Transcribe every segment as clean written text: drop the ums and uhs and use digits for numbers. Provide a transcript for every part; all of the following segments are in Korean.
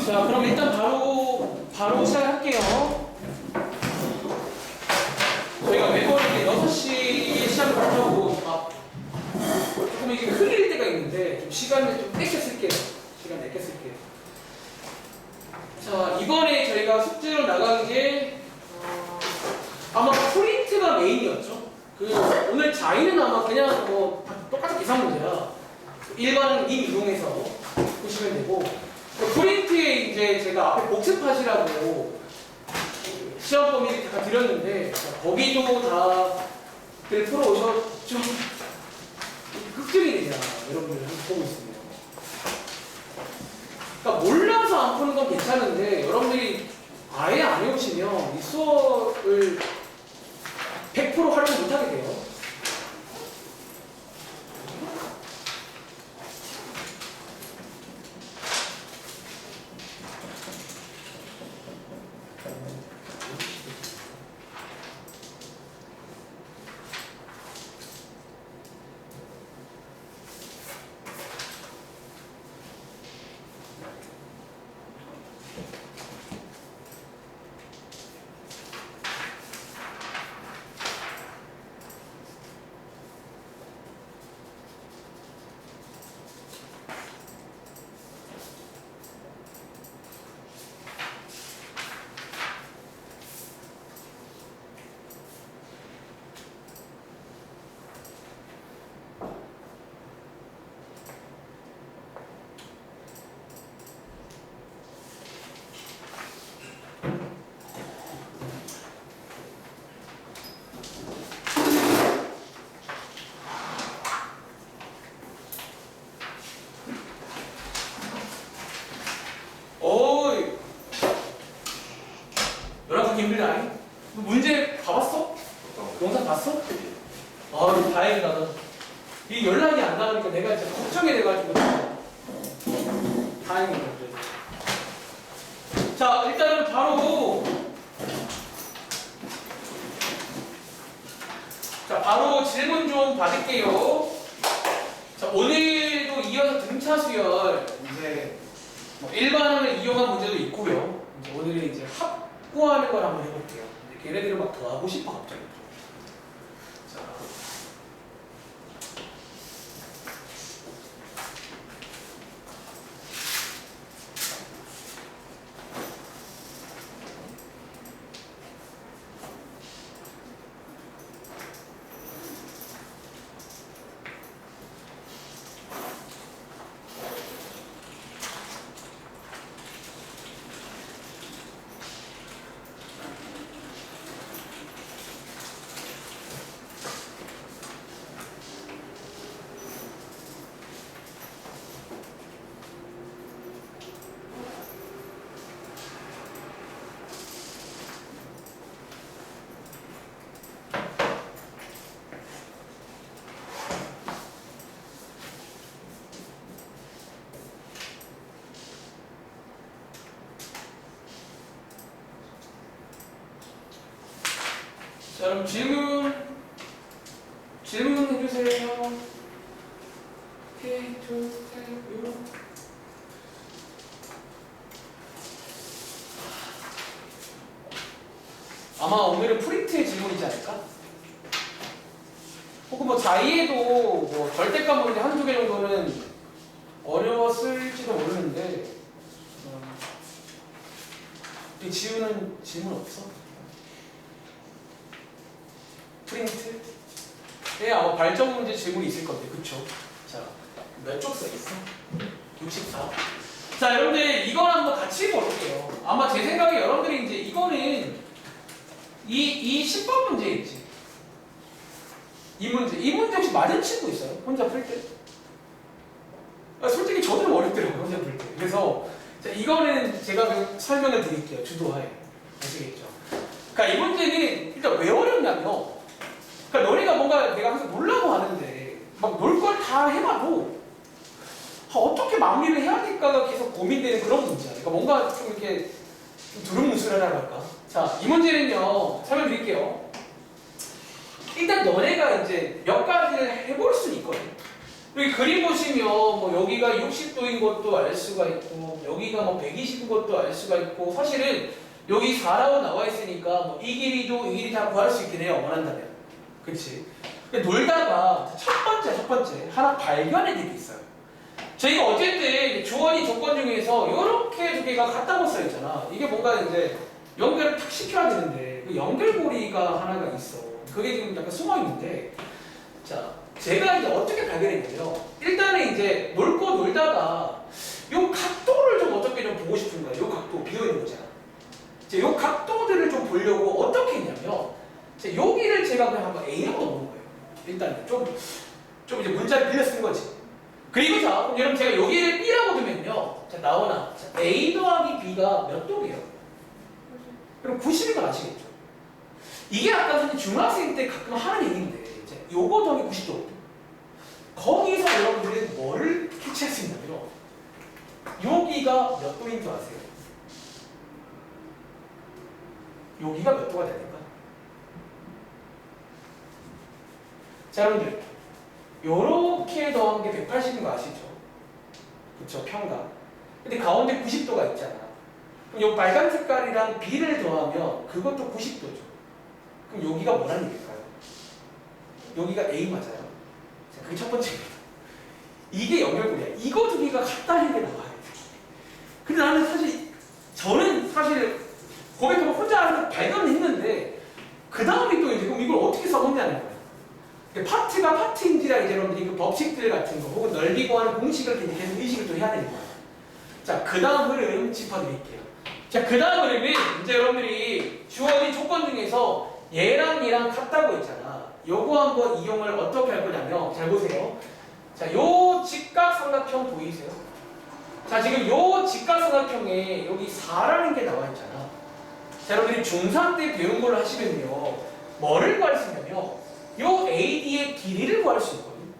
자, 그럼 일단 바로 시작할게요. 저희가 매번 이렇게 6시에 시작을 하고 조금 이게 흘릴 때가 있는데 좀 시간을 좀 뺏겨 쓸게요. 시간 뺏겨 쓸게요. 자, 이번에 저희가 숙제로 나간 게 아마 프린트가 메인이었죠. 오늘 자의는 아마 그냥 뭐 똑같은 계산 문제야. 일반은 이용해서 보시면 되고, 프린트에 이제 제가 앞에 복습하시라고 시험 범위를 다 드렸는데 거기도 다들 풀어오셨죠? 걱정이 되냐, 여러분들 보고 있습니다. 그러니까 몰라서 안 푸는 건 괜찮은데 여러분들이 아예 안 해오시면 이 수업을 100% 활용 못하게 돼요. 힘들다. 문제 봐봤어? 영상 봤어? 아, 다행이다. 이 연락이 안 나오니까 내가 진짜 걱정이 돼가지고. 다행이다. 자, 일단은 바로 질문 좀 받을게요. 자, 오늘도 이어서 등차 수열 이제 일반을 이용한 문제도 있고요. 이제 오늘은 이제 합구하는 걸 한번 해볼게요. 걔네들을 막 더하고 싶어 갑자기. 자. 자, 그럼 질문 해주세요. 아마 오늘은 프린트의 질문이지 않을까? 혹은 뭐 자의에도 뭐 절대값 문제 한두 개 정도는 어려웠을지도 모르는데 지우는 질문 없어? 프린트? 네, 아마 발전 문제 질문이 있을 건데, 그쵸? 자, 몇 쪽 써있어? 64. 자, 여러분들, 이걸 한번 같이 볼게요. 아마 제 생각에 여러분들이 이제 이거는 이 10번 문제 있지? 이 문제 혹시 맞은 친구 있어요? 혼자 풀 때? 솔직히 저도 어렵더라고요, 혼자 풀 때. 그래서, 자, 이거는 제가 설명을 드릴게요, 주도하에. 아시겠죠? 그러니까 이 문제는 일단 왜 어렵냐면, 그러니까 너네가 뭔가 내가 항상 놀라고 하는데 막 놀 걸 다 해봐도 어떻게 마무리를 해야 될까가 계속 고민되는 그런 문제야. 그러니까 뭔가 좀 이렇게 좀 두루뭉술하다고 할까? 자, 이 문제는요, 설명드릴게요. 일단 너네가 이제 몇 가지를 해볼 수는 있거든. 여기 그림 보시면 뭐 여기가 60도인 것도 알 수가 있고 여기가 뭐 120인 것도 알 수가 있고 사실은 여기 4라고 나와 있으니까 뭐 이 길이도 이 길이 다 구할 수 있긴 해요. 원한다면. 그치? 놀다가 첫 번째 하나 발견한 게 있어요. 저희가 어쨌든 주어진 조건 중에서 이렇게 두 개가 같다고 써있잖아. 이게 뭔가 이제 연결을 탁 시켜야 되는데 그 연결고리가 하나가 있어. 그게 지금 약간 숨어있는데 자 제가 이제 어떻게 발견했냐면 일단은 이제 놀다가 요 각도를 좀 어떻게 좀 보고 싶은 거야. 요 각도 비어있는 거잖아. 이제 요 각도들을 좀 보려고 어떻게 했냐면 여기를 제가 그냥 한번 A라고 넣은 거예요. 일단 좀 이제 문자를 빌려 쓴 거지. 그리고 자, 그럼 여러분 제가 여기를 B라고 두면요. 자, 나오나? 자, A 더하기 B가 몇 도예요? 그럼 90인 건 아시겠죠? 이게 아까 선생님 중학생 때 가끔 하는 얘기인데 이제 요거 더하기 90도. 거기서 여러분들은 뭐를 캐치할 수 있냐면 여기가 몇 도인 줄 아세요? 여기가 몇 도가 됩니까? 자, 여러분들 요렇게 더한 게 180인 거 아시죠? 그쵸, 평가. 근데 가운데 90도가 있잖아. 그럼 요 빨간 색깔이랑 B를 더하면 그것도 90도죠. 그럼 여기가 뭐라는 얘기일까요? 여기가 A 맞아요? 자, 그게 첫 번째입니다. 이게 연결고리야. 이거 두 개가 같다는 게 나와야 돼. 근데 나는 저는 사실 고백하면 혼자 하는 발견을 했는데 그 다음에 또 이제 그럼 이걸 어떻게 써먹냐는 거야. 파트가 파트인지라 이제 여러분들이 그 법칙들 같은 거 혹은 넓이 구하는 공식을 계속 의식을 또 해야 되는 거야. 자, 그 다음 흐름 짚어드릴게요. 자, 그 다음 흐름은 이제 여러분들이 주어진 조건 중에서 얘랑 같다고 했잖아. 요거 한번 이용을 어떻게 할 거냐면 잘 보세요. 자, 요 직각삼각형 보이세요? 자, 지금 요 직각삼각형에 여기 4라는 게 나와 있잖아. 자, 여러분들이 중3 때 배운 걸로 하시면요. 뭐를 구할 수 있냐면 요 AD의 길이를 구할 수 있거든요.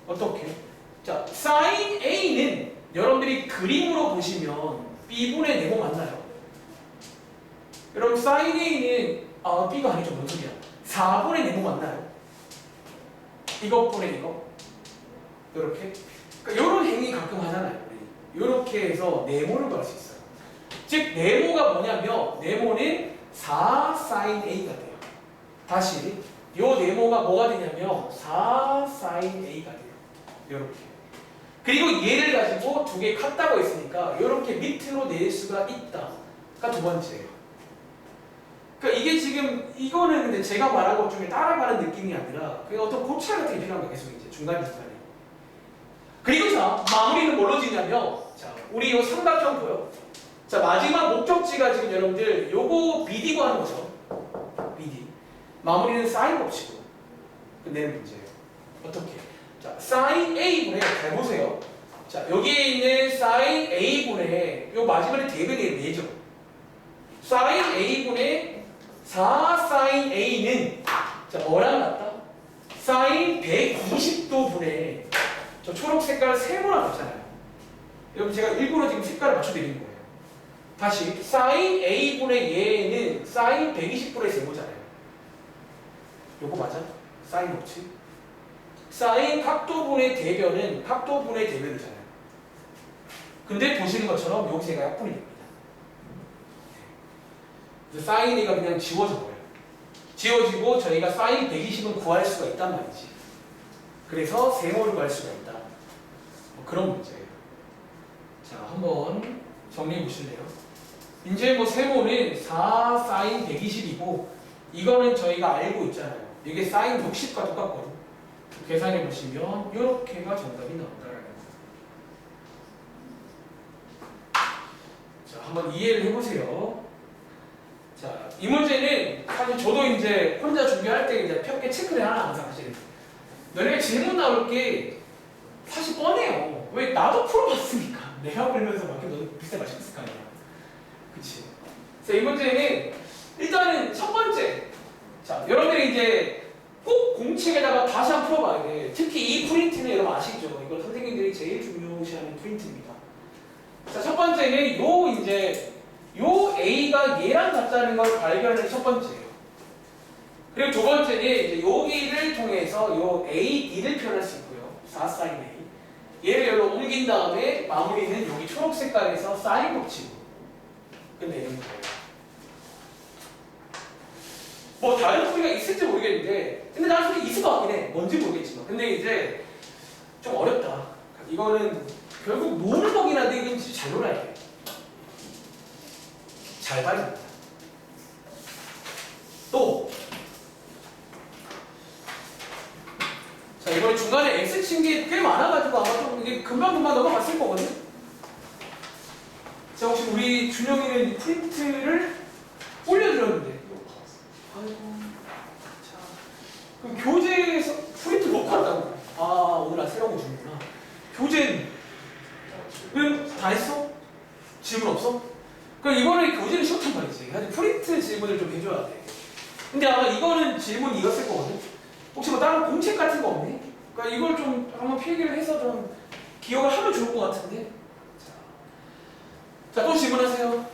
어떻게? 자, sin A는 여러분들이 그림으로 보시면 B분의 네모 맞나요? 여러분 sin A는 B가 아니죠. 뭔 소리야? 4분의 네모 맞나요? 이것분의 이거? 요렇게? 그러니까 요런 행위 가끔 하잖아요. 우리. 요렇게 해서 네모를 구할 수 있어요. 즉 네모가 뭐냐면 네모는 4 sin A가 돼요. 다시 요 네모가 뭐가 되냐면 4 sin A가 돼요. 요렇게. 그리고 얘를 가지고 두 개 같다고 했으니까 요렇게 밑으로 낼 수가 있다가 두 번째예요. 그러니까 이게 지금 이거는 근데 제가 말한 것 중에 따라가는 느낌이 아니라 그냥 어떤 고찰 같은 게 필요한 거예요. 계속 이제 중간에. 그리고 자 마무리는 뭘로 짓냐면 자 우리 요 삼각형 보여? 자 마지막 목적지가 지금 여러분들 요거 BD 구하는 거죠. BD. 마무리는 사인 법칙으로 끝내는 문제예요. 어떻게? 자, sin A분의 잘 보세요. 자, 여기에 있는 sin A분의 요 마지막에 대변이 4죠. sin A분의 4 sin A는 자, 뭐랑 같다? sin 120도 분의 저 초록 색깔 세모랑 같잖아요. 여러분 제가 일부러 지금 색깔을 맞춰드리는 거예요. 다시 sin A분의 얘는 sin 120분의 세모잖아요. 요거 맞아? 사인 법칙? 사인 각도분의 대변은 각도분의 대변이잖아요. 근데 보시는 것처럼 여기 제가 약분이 됩니다. 그래서 사인 A가 그냥 지워져 버려요. 지워지고 저희가 사인 120은 구할 수가 있단 말이지. 그래서 세모를 구할 수가 있다. 뭐 그런 문제예요. 자, 한번 정리해 보실래요? 이제 뭐 세모는 4 사인 120이고 이거는 저희가 알고 있잖아요. 이게 사인 60과 똑같거든. 계산해 보시면 이렇게가 정답이 나온다라는 거. 자, 한번 이해를 해보세요. 자, 이 문제는 사실 저도 이제 혼자 준비할 때 이제 평균 체크를 하나 항상 사실은. 너네 질문 나올 게 사실 뻔해요. 왜 나도 풀어봤으니까. 내가 풀면서 막 너도 비슷하게 맞췄을 거 아니야. 그치? 그래서 이 문제는 일단은 첫 번째. 자, 여러분들이 이제 꼭 공책에다가 다시 한번 풀어봐야 돼. 특히 이 프린트는 여러분 아시죠? 이걸 선생님들이 제일 중요시하는 프린트입니다. 자, 첫 번째는 요 A가 얘랑 같다는 걸 발견하는 첫 번째예요. 그리고 두 번째는 이제 여기를 통해서 요 A, D를 표현할 수 있고요. 4sin A. 얘를 여기로 옮긴 다음에 마무리는 여기 초록 색깔에서 사인 법칙으로 끝내는 거예요. 뭐 다른 소리가 있을지 모르겠는데, 근데 나는 솔직히 있을 것 같긴 해. 뭔지 모르겠지만. 근데 이제 좀 어렵다. 이거는 결국 노는 거긴 한데 이건 진짜 잘 놀아야 돼. 잘 봐야 됩니다. 또 자, 이번에 중간에 X 친 게 꽤 많아가지고 아마 좀 이게 금방금방 넘어갔을 거거든요. 자, 혹시 우리 준영이는 프린트를 올려드렸는데. 아이고. 자, 그럼 교재에서 프린트 놓고 왔다고. 아, 오늘 새로운 거 주는구나. 교재는? 다 했어? 질문 없어? 그럼 이거는 교재는 쉬웠단 말이지. 하여튼 프린트 질문을 좀 해줘야 돼. 근데 아마 이거는 질문이 이었을 거거든. 혹시 뭐 다른 공책 같은 거 없니? 그러니까 이걸 좀 한번 필기를 해서 좀 기억을 하면 좋을 것 같은데. 자, 또 질문하세요.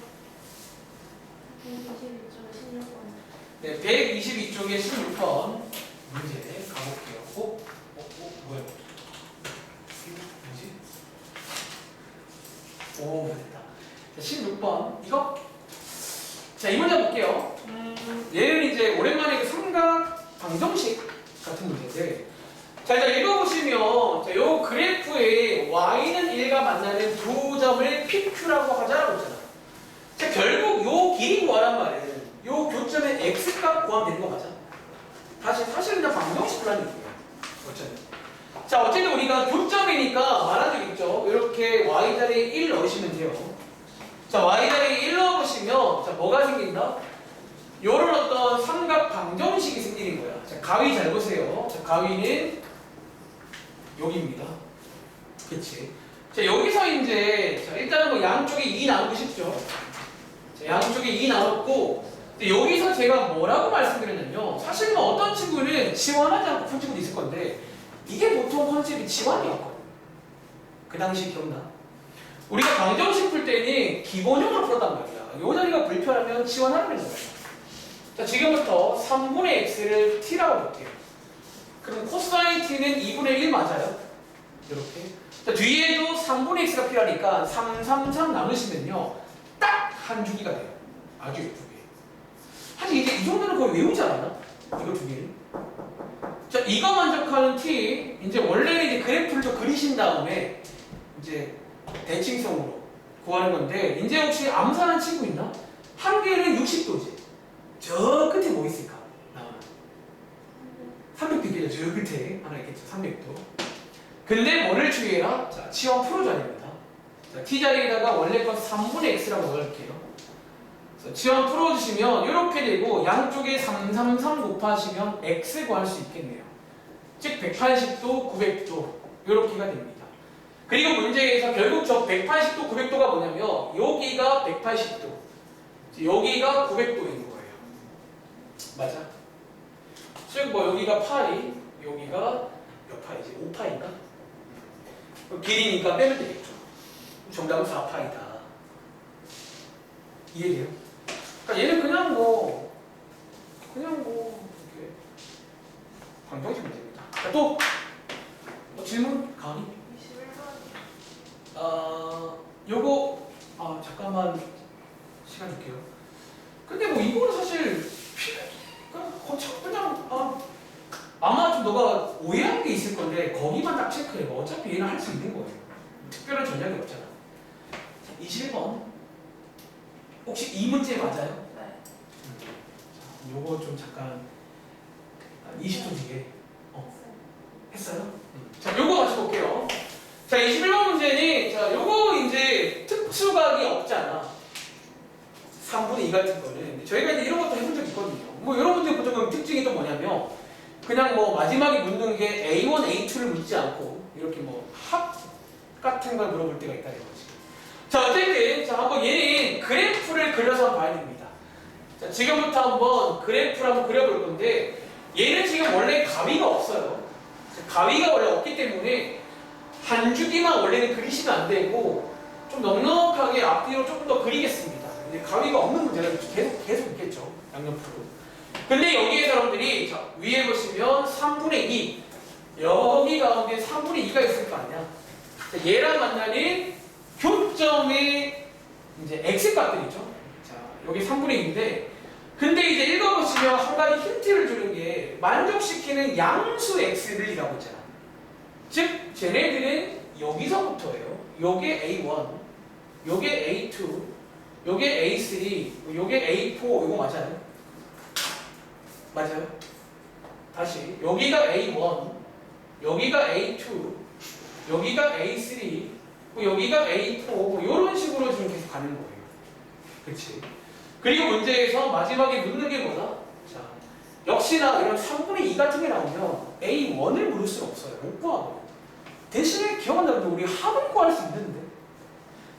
122쪽 16번. 네, 122쪽에 16번 문제 가볼게요. 뭐야? 뭐지? 오, 됐다. 자, 16번 이거? 자, 이 문제 볼게요. 얘는 이제 오랜만에 그 삼각 방정식 같은 문제인데, 자, 일단 읽어보시면, 자, 요 그래프에 y는 1과 만나는 두 점을 PQ라고 하자라고 했잖아. 자, 결국 요 길이 구하란 말이에요. 요 교점의 x값 구하면 되는 거 맞아? 사실 그냥 방정식 구하는 얘기예요. 어쨌든. 자, 어쨌든 우리가 교점이니까 말한 적 있죠. 이렇게 y자리에 1 넣으시면 돼요. 자, y자리에 1 넣어보시면, 자, 뭐가 생긴다? 요런 어떤 삼각 방정식이 생기는 거야. 자, 가위 잘 보세요. 자, 가위는 여기입니다. 그치? 자, 여기서 이제, 자, 일단은 뭐 양쪽에 2 나누고 싶죠? 자, 양쪽에 2 나눴고, 여기서 제가 뭐라고 말씀드렸냐면요. 사실 뭐 어떤 친구는 지원하지 않고 푼 친구도 있을 건데, 이게 보통 컨셉이 지원이었거든요. 그 당시 기억나? 우리가 방정식 풀 때는 기본형으로 풀었단 말이야. 요 자리가 불편하면 지원하는 거예요. 자, 지금부터 3분의 x를 t라고 볼게요. 그럼 코사인 t는 2분의 1 맞아요? 이렇게. 자, 뒤에도 3분의 x가 필요하니까 3, 3, 3 나누시면요. 딱 한 주기가 돼요. 아주 예쁘게. 사실 이제 이 정도는 거의 외우지 않았나? 이거 두 개를. 자, 이거 만족하는 t, 이제 원래는 이제 그래프를 좀 그리신 다음에 이제 대칭성으로 구하는 건데, 이제 혹시 암산한 친구 있나? 한 개는 60도지. 저 끝에 뭐 있을까? 나오나? 300도 있겠죠. 저 끝에 하나 있겠죠. 300도. 근데 뭐를 주의해라? 자, 치환 풀어줘야 됩니다. 자, t자리에다가 원래 건 3분의 x라고 넣을게요. 그래서 치환 풀어주시면 이렇게 되고, 양쪽에 333 곱하시면 x 구할 수 있겠네요. 즉 180도, 900도 이렇게가 됩니다. 그리고 문제에서 결국 저 180도, 900도가 뭐냐면 여기가 180도, 여기가 900도인 거예요. 맞아? 즉 뭐 여기가 파이, 여기가 몇 파이지? 5파이인가? 길이니까 빼면 되겠죠. 정답은 4파이다. 이해돼요? 그러니까 얘는 그냥 뭐 이렇게 방정식 문제입니다. 자, 또 질문 가니? 21번. 요거 잠깐만 시간 줄게요. 근데 뭐 이거는 사실 그냥 아마 좀 너가 오해한 게 있을 건데 거기만 딱 체크해. 어차피 얘는 할 수 있는 거예요. 특별한 전략이 없잖아. 자, 21번. 혹시 이 문제 맞아요? 네. 자, 요거 좀 잠깐 20분 뒤에 했어요? 자, 요거 같이 볼게요. 자, 21번 문제는, 자, 요거 이제 특수각이 없잖아. 3분의 2 같은 거는. 저희가 이제 이런 것도 해본 적 있거든요. 뭐, 이런 문제 보통 특징이 또 뭐냐면, 그냥 뭐, 마지막에 묻는 게 A1, A2를 묻지 않고, 이렇게 뭐, 합 같은 걸 물어볼 때가 있다는 거지. 자, 어쨌든, 자, 한번 얘는 그래프를 그려서 봐야 됩니다. 자, 지금부터 한번 그래프를 한번 그려볼 건데, 얘는 지금 원래 가위가 없어요. 가위가 원래 없기 때문에, 한 주기만 원래는 그리시면 안 되고 좀 넉넉하게 앞뒤로 조금 더 그리겠습니다. 이제 가위가 없는 문제가 계속 있겠죠. 양옆으로. 근데 여기에 여러분들이 자, 위에 보시면 3분의 2 여기 가운데 3분의 2가 있을 거 아니야. 자, 얘랑 만나는 교점의 이제 x값들이죠. 자, 여기 3분의 2인데, 근데 이제 읽어보시면 한 가지 힌트를 주는 게 만족시키는 양수 x를 이라고 있잖아. 즉, 쟤네들은 여기서부터예요. 요게 A1, 요게 A2, 요게 A3, 요게 A4, 요거 맞아요? 맞아요? 다시, 여기가 A1, 여기가 A2, 여기가 A3, 여기가 A4, 이런 식으로 지금 계속 가는 거예요. 그렇지? 그리고 문제에서 마지막에 묻는 게 뭐다? 자, 역시나 이런 3분의 2 같은 게 나오면 A1을 물을 수는 없어요. 못 구하고. 대신에 기억한다면 우리 합을 구할 수 있는데.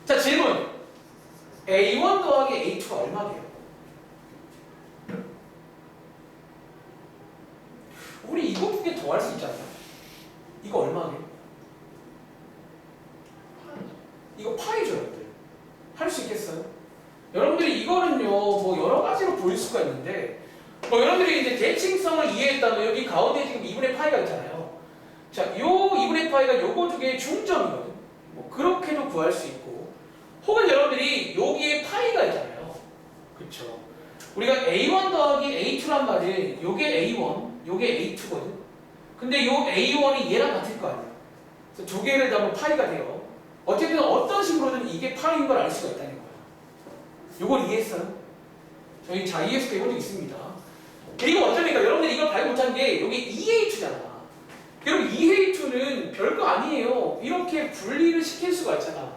자, 질문. A1 더하기 A2가 얼마예요? 우리 이거 두 개 더 할 수 있잖아요. 이거 얼마예요? 이거 파이죠, 여러분들. 할 수 있겠어요? 여러분들이 이거는요, 뭐 여러 가지로 보일 수가 있는데, 뭐 여러분들이 이제 대칭성을 이해했다면 여기 가운데 지금 2분의 파이가 있잖아요. 자, 요 2분의 파이가 요거 두 개의 중점이거든. 뭐 그렇게도 구할 수 있고, 혹은 여러분들이 여기에 파이가 있잖아요. 그쵸? 우리가 A1 더하기 A2란 말은 요게 A1, 요게 A2거든. 근데 요 A1이 얘랑 같을 거 아니에요. 그래서 두 개를 더하면 파이가 돼요. 어쨌든 어떤 식으로든 이게 파이인 걸 알 수가 있다는 거예요. 요걸 이해했어요? 저희 자이에서도 해본 적 있습니다. 그리고 어쩌니까 여러분들이 이걸 발견 못한 게 여기 2A2잖아. 여러분 2A2는 별거 아니에요. 이렇게 분리를 시킬 수가 있잖아.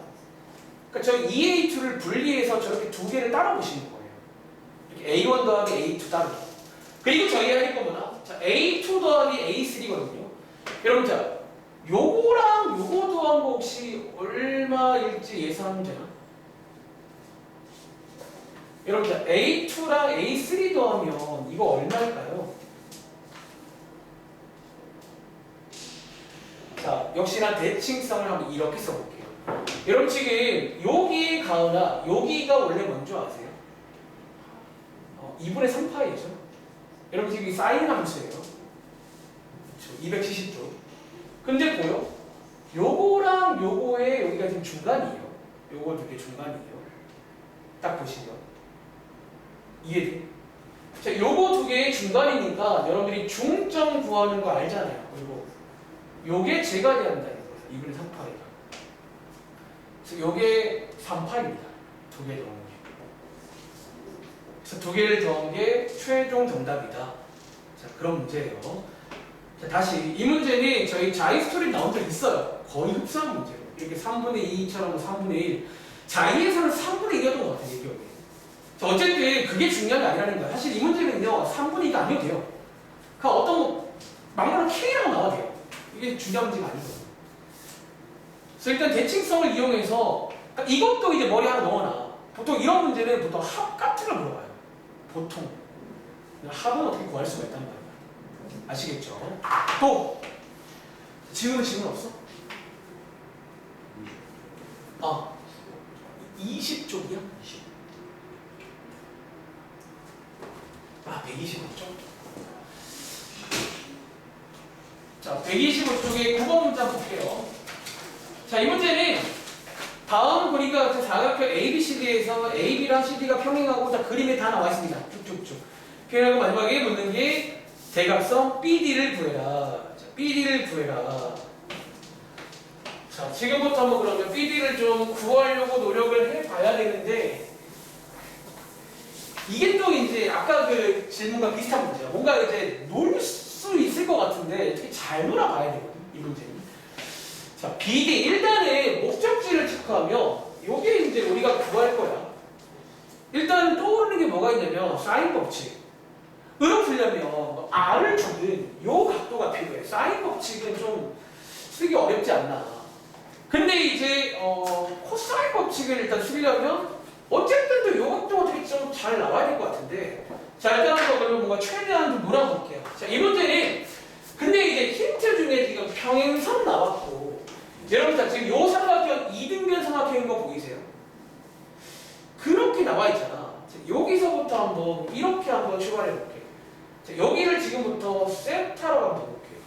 그러니까 저 2A2를 분리해서 저렇게 두 개를 따라 보시는 거예요. 이렇게 A1 더하기 A2 따로. 그리고 저희가 할 거구나. 자, A2 더하기 A3거든요. 여러분 자, 요거랑 요거 더한 거 혹시 얼마일지 예상되나? 여러분 자, A2랑 A3 더하면 이거 얼마일까요? 자, 역시나 대칭성을 한번 이렇게 써볼게요. 여러분 지금 여기에 가으나 여기가 원래 뭔지 아세요? 2분의 3파이죠. 여러분 지금 이 사인 함수예요. 그렇죠. 270도. 근데 보여? 요거랑 요거의 여기가 지금 중간이에요. 요거 두 개 중간이에요. 딱 보시면 이해돼? 자, 요거 두 개의 중간이니까 여러분들이 중점 구하는 거 알잖아요. 그리고 요게 제가 돼야 한다는 거예요. 2분의 3파이가. 그래서 요게 3파입니다. 두 개 더한 게. 그래서 두 개를 더한 게 최종 정답이다. 자, 그런 문제예요. 자, 다시 이 문제는 저희 자이 스토리 나온 적 있어요. 거의 흡사한 문제예요. 이렇게 3분의 2처럼 3분의 1. 자이에서는 3분의 1이었던 것 같아요. 이 기억에. 자, 어쨌든 그게 중요한 게 아니라는 거예요. 사실 이 문제는요. 3분의 2가 아니어도 돼요. 그러니까 어떤 막말로 K라고 나와도 돼요. 이게 중요한 문제가 아니거든요. 그래서 일단 대칭성을 이용해서 그러니까 이것도 이제 머리 하나 넣어놔. 보통 이런 문제는 보통 합 같은 걸 물어봐요. 보통. 합은 어떻게 구할 수가 있단 말이에요. 아시겠죠? 또 지우는 질문 없어? 20쪽이야? 125쪽. 자, 125쪽에 9번 문제 한번 볼게요. 자, 이 문제는 다음 그림과 같은 사각형 ABCD에서 AB랑 CD가 평행하고 자, 그림에 다 나와 있습니다. 쭉쭉쭉. 평행하고 마지막에 묻는 게 대각선 BD를 구해라. 자, BD를 구해라. 자, 지금부터 한번 그러면 BD를 좀 구하려고 노력을 해봐야 되는데 이게 또 이제 아까 그 질문과 비슷한 문제야. 뭔가 이제 놀 수 있을 것 같은데 어떻게 잘 놀아봐야 되거든, 이 문제는. 자, BD 일단은 목적지를 체크하면 이게 이제 우리가 구할 거야. 일단 떠오르는 게 뭐가 있냐면 사인 법칙. 으로 풀려면 R을 주든 요 각도가 필요해. 사인 법칙은 좀 쓰기 어렵지 않나. 근데 이제 코사인 법칙을 일단 쓰려면 어쨌든 또 요 각도가 되게 좀 잘 나와야 될 것 같은데. 자, 일단 한번 그러면 뭔가 최대한 좀 놀아볼게요. 자, 이 문제는 근데 이제 힌트 중에 지금 평행선 나왔고 여러분 자, 지금 요 삼각형 이등변 삼각형인 거 보이세요? 그렇게 나와 있잖아. 자, 여기서부터 한번 이렇게 한번 출발해 볼게요. 자, 여기를 지금부터 세타로 한번 볼게요.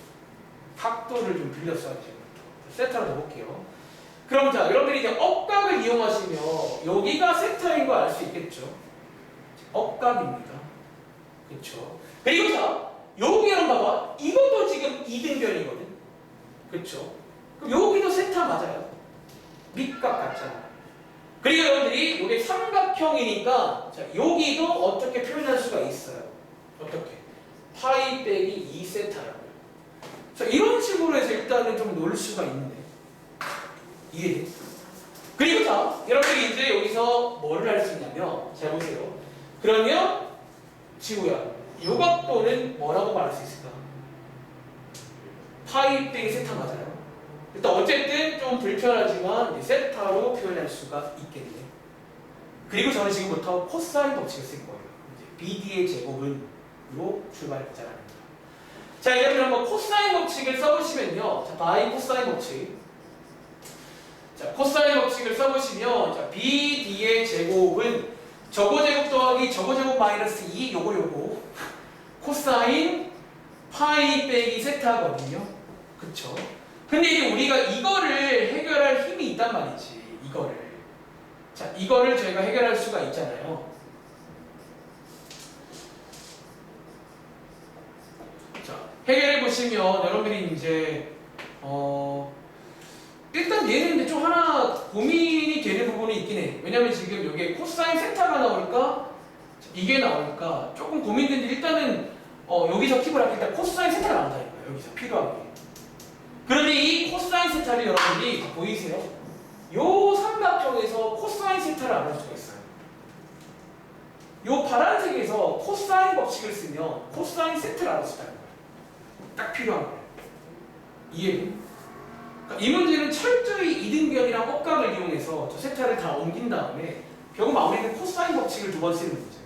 각도를 좀 빌렸어야죠. 세타로 넣어볼게요. 그럼 자, 여러분들이 이제 억각을 이용하시면 여기가 세타인 거 알 수 있겠죠? 억각입니다. 그렇죠? 그리고 자, 여기 여러분 봐봐. 이것도 지금 이등변이거든. 그렇죠? 그럼 여기도 세타 맞아요. 밑각 같잖아. 그리고 여러분들이 이게 삼각형이니까 자, 여기도 어떻게 표현할 수가 있어요. 어떻게? 파이 빼기 2세타라고요. 자, 이런 식으로 해서 일단은 좀 놓을 수가 있는데 이해돼? 그리고 자, 여러분들이 이제 여기서 뭐를 할 수 있냐면 잘 보세요. 그러면 지우야, 요 각도는 뭐라고 말할 수 있을까? 파이 빼기 세타 맞아요. 일단 어쨌든 좀 불편하지만 세타로 표현할 수가 있겠네. 그리고 저는 지금부터 코사인 법칙을 쓸 거예요. 이제 BD의 제곱은로 출발자라는 거. 자, 이제 한번 코사인 법칙을 써보시면요. 자, 바이 코사인 법칙. 자, 코사인 법칙을 써보시면 자, BD의 제곱은 저거 제곱 더하기 저거 제곱 마이너스 2 요거 코사인 파이 빼기 세타거든요. 그쵸? 근데 이제 우리가 이거를 해결할 힘이 있단 말이지. 이거를. 자, 이거를 저희가 해결할 수가 있잖아요. 자, 해결해 보시면 여러분들이 이제 일단 얘는 근데 좀 하나 고민이 되는 부분이 있긴 해. 왜냐면 지금 여기에 코사인 세타가 나오니까 이게 나오니까 조금 고민되는데 일단은 여기서 킵을 할게. 일단 코사인 세타가 나온다니까요. 여기서 필요하게. 그런데 이 코사인 세타를 여러분들이 보이세요? 요 삼각형에서 코사인 세타를 알아볼 수가 있어요. 요 파란색에서 코사인 법칙을 쓰면 코사인 세타를 알아볼 수 있다는 거예요. 딱 필요한 거예요. 이해해? 그러니까 이 문제는 철저히 이등변이랑 억각을 이용해서 저 세타를 다 옮긴 다음에 결국 마무리는 코사인 법칙을 두 번 쓰는 문제예요.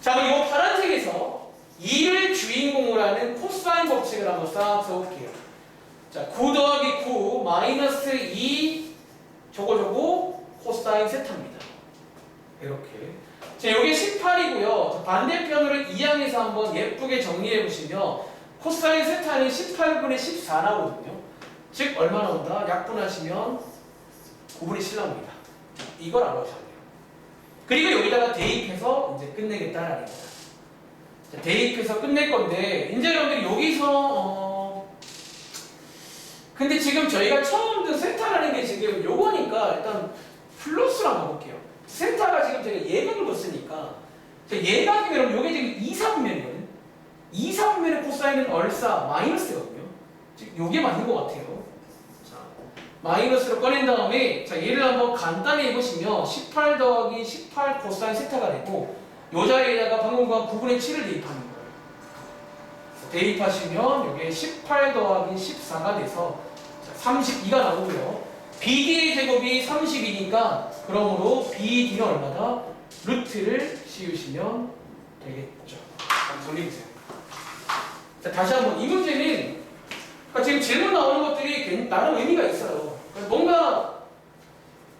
자, 그럼 이 파란색에서 2를 주인공으로 하는 코사인 법칙을 한번 싹 써볼게요. 자, 9 더하기 9 마이너스 2 저거 코사인 세타입니다. 이렇게. 자, 이게 18이고요. 반대편으로 2항에서 한번 예쁘게 정리해 보시면 코사인 세타는 18분의 14 나오거든요. 즉 얼마 나온다? 약분하시면 9분의 7 나옵니다. 이걸 알아보셔야 돼요. 그리고 여기다가 대입해서 이제 끝내겠다라는 겁니다. 자, 대입해서 끝낼 건데 이제 여러분들이 여기서 근데 지금 저희가 처음 든 세타라는 게 지금 요거니까 일단 플러스로 한번 볼게요. 세타가 지금 제가 예각을 뒀으니까 예각이면 요게 지금 2, 3분면이거든요. 2, 3분면의 코사인은 얼싸 마이너스거든요. 즉 요게 맞는 것 같아요. 자, 마이너스로 꺼낸 다음에 자, 얘를 한번 간단히 해보시면 18 더하기 18 코사인 세타가 되고 요 자리에다가 방금 그 9분의 7을 대입하는 거예요. 대입하시면 요게 18 더하기 14가 돼서 32가 나오고요. BD의 제곱이 30이니까 그러므로 BD는 얼마다? 루트를 씌우시면 되겠죠. 한번 정리해보세요. 자, 다시 한번 이 문제는 그러니까 지금 질문 나오는 것들이 나름 의미가 있어요. 그러니까 뭔가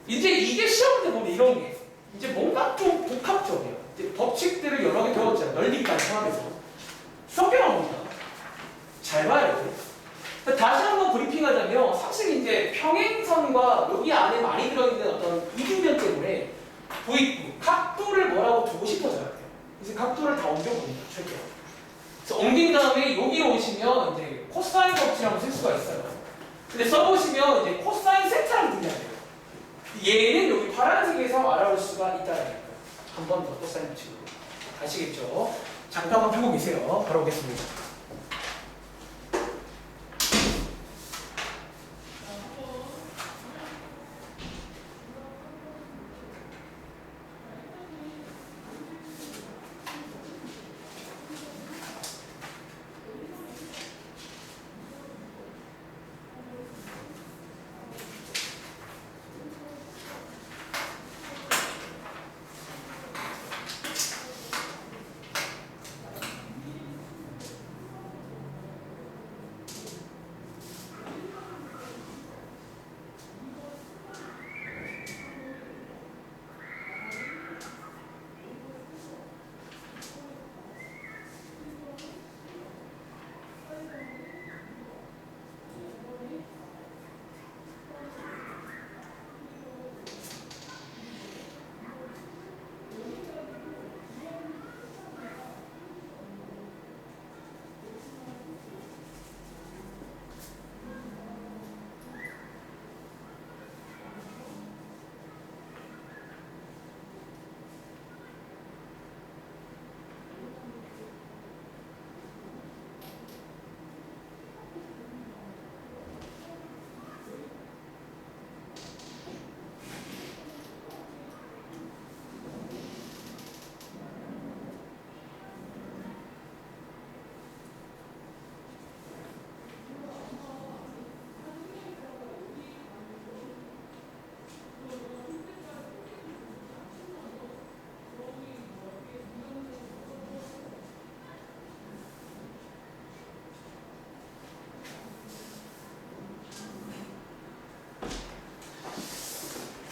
이제 이게 시험 때 보면 이런 게 이제 뭔가 좀 복합적이에요. 이제 법칙들을 여러 개 배웠잖아요. 넓이까지 포함해서 섞여 나옵니다. 잘 봐야 돼요. 다시 한번 브리핑하자면 사실 이제 평행선과 여기 안에 많이 들어있는 어떤 이등변 때문에 부익부, 각도를 뭐라고 두고 싶어져야 돼요. 그래서 각도를 다 옮겨봅니다. 최대한. 그래서 옮긴 다음에 여기로 오시면 이제 코사인 법칙이라고 쓸 수가 있어요. 근데 써보시면 이제 코사인 세타를 분해야 돼요. 얘는 여기 파란색에서 알아볼 수가 있다는 거예요. 한 번 더 코사인 법칙으로. 아시겠죠? 잠깐만 펴고 계세요. 바로 오겠습니다.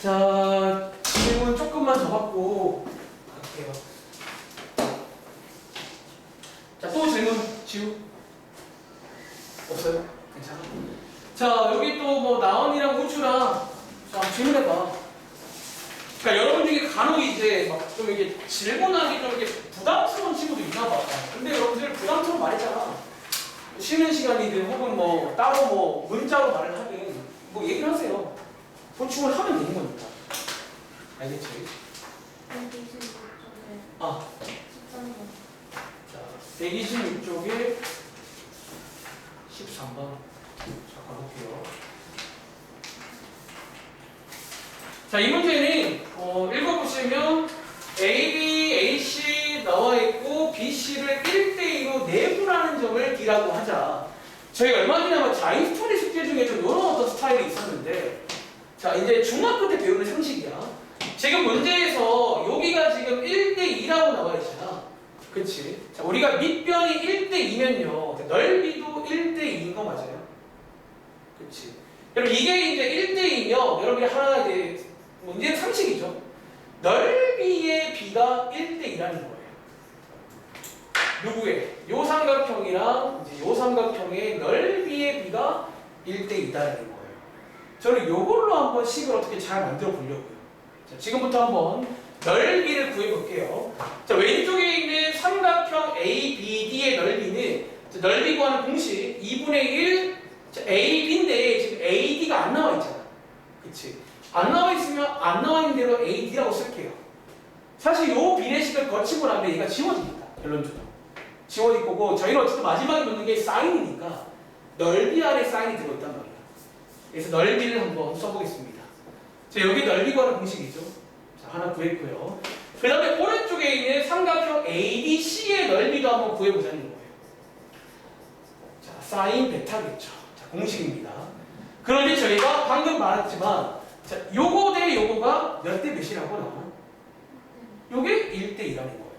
자, 질문 조금만 더 받고 갈게요. 자, 또 질문 지우? 없어요? 괜찮아? 자, 여기 또 뭐 나원이랑 후추랑 자, 질문해봐. 그러니까 여러분 중에 간혹 이제 막 좀 이게 질문하기 좀 이렇게 부담스러운 친구도 있나 봐. 근데 여러분들 부담스러운 말했잖아. 쉬는 시간이든 혹은 뭐 따로 뭐 문자로 말을 하든 뭐 얘기를 하세요. 보충을 하면 되는 거니까. 알겠지? 126쪽에 아, 13번. 자, 126쪽에 13번. 자, 가볼게요. 자, 이 문제는 읽어보시면 A, B, A, C 나와 있고 B, C를 1대2로 내분하는 점을 D라고 하자. 저희가 얼마 전에 아마 자인 스토리 숙제 중에 좀 이런 어떤 스타일이 있었는데 자, 이제 중학교 때 배우는 상식이야. 지금 문제에서 여기가 지금 1대2라고 나와 있잖아. 그치? 자, 우리가 밑변이 1대2면요. 넓이도 1대2인 거 맞아요? 그치? 여러분, 이게 이제 1대2면 여러분이 하나 이제 문제는 상식이죠. 넓이의 비가 1대2라는 거예요. 누구의? 요 삼각형이랑 이제 요 삼각형의 넓이의 비가 1대2라는 거예요. 저는 요걸로 한번 식을 어떻게 잘 만들어 보려고요. 자, 지금부터 한번 넓이를 구해 볼게요. 자, 왼쪽에 있는 삼각형 ABD의 넓이는 넓이 구하는 공식 2분의 1 자, AB인데 지금 AD가 안 나와 있잖아. 그치? 안 나와 있으면 안 나와 있는 대로 AD라고 쓸게요. 사실 요 비례식을 거치고 나면 얘가 지워집니다. 결론적으로. 지워질 거고 저희는 어쨌든 마지막에 놓는 게 사인이니까 넓이 아래 사인이 들어있단 말이야. 그래서 넓이를 한번 써보겠습니다. 자, 여기 넓이 구하는 공식이죠. 자, 하나 구했고요. 그 다음에 오른쪽에 있는 삼각형 ABC의 넓이도 한번 구해보자는 거예요. 자, 사인 베타겠죠. 자, 공식입니다. 그런데 저희가 방금 말했지만 자, 요거 대 요거가 몇 대 몇이라고 나와? 요게 1대2라는 거예요.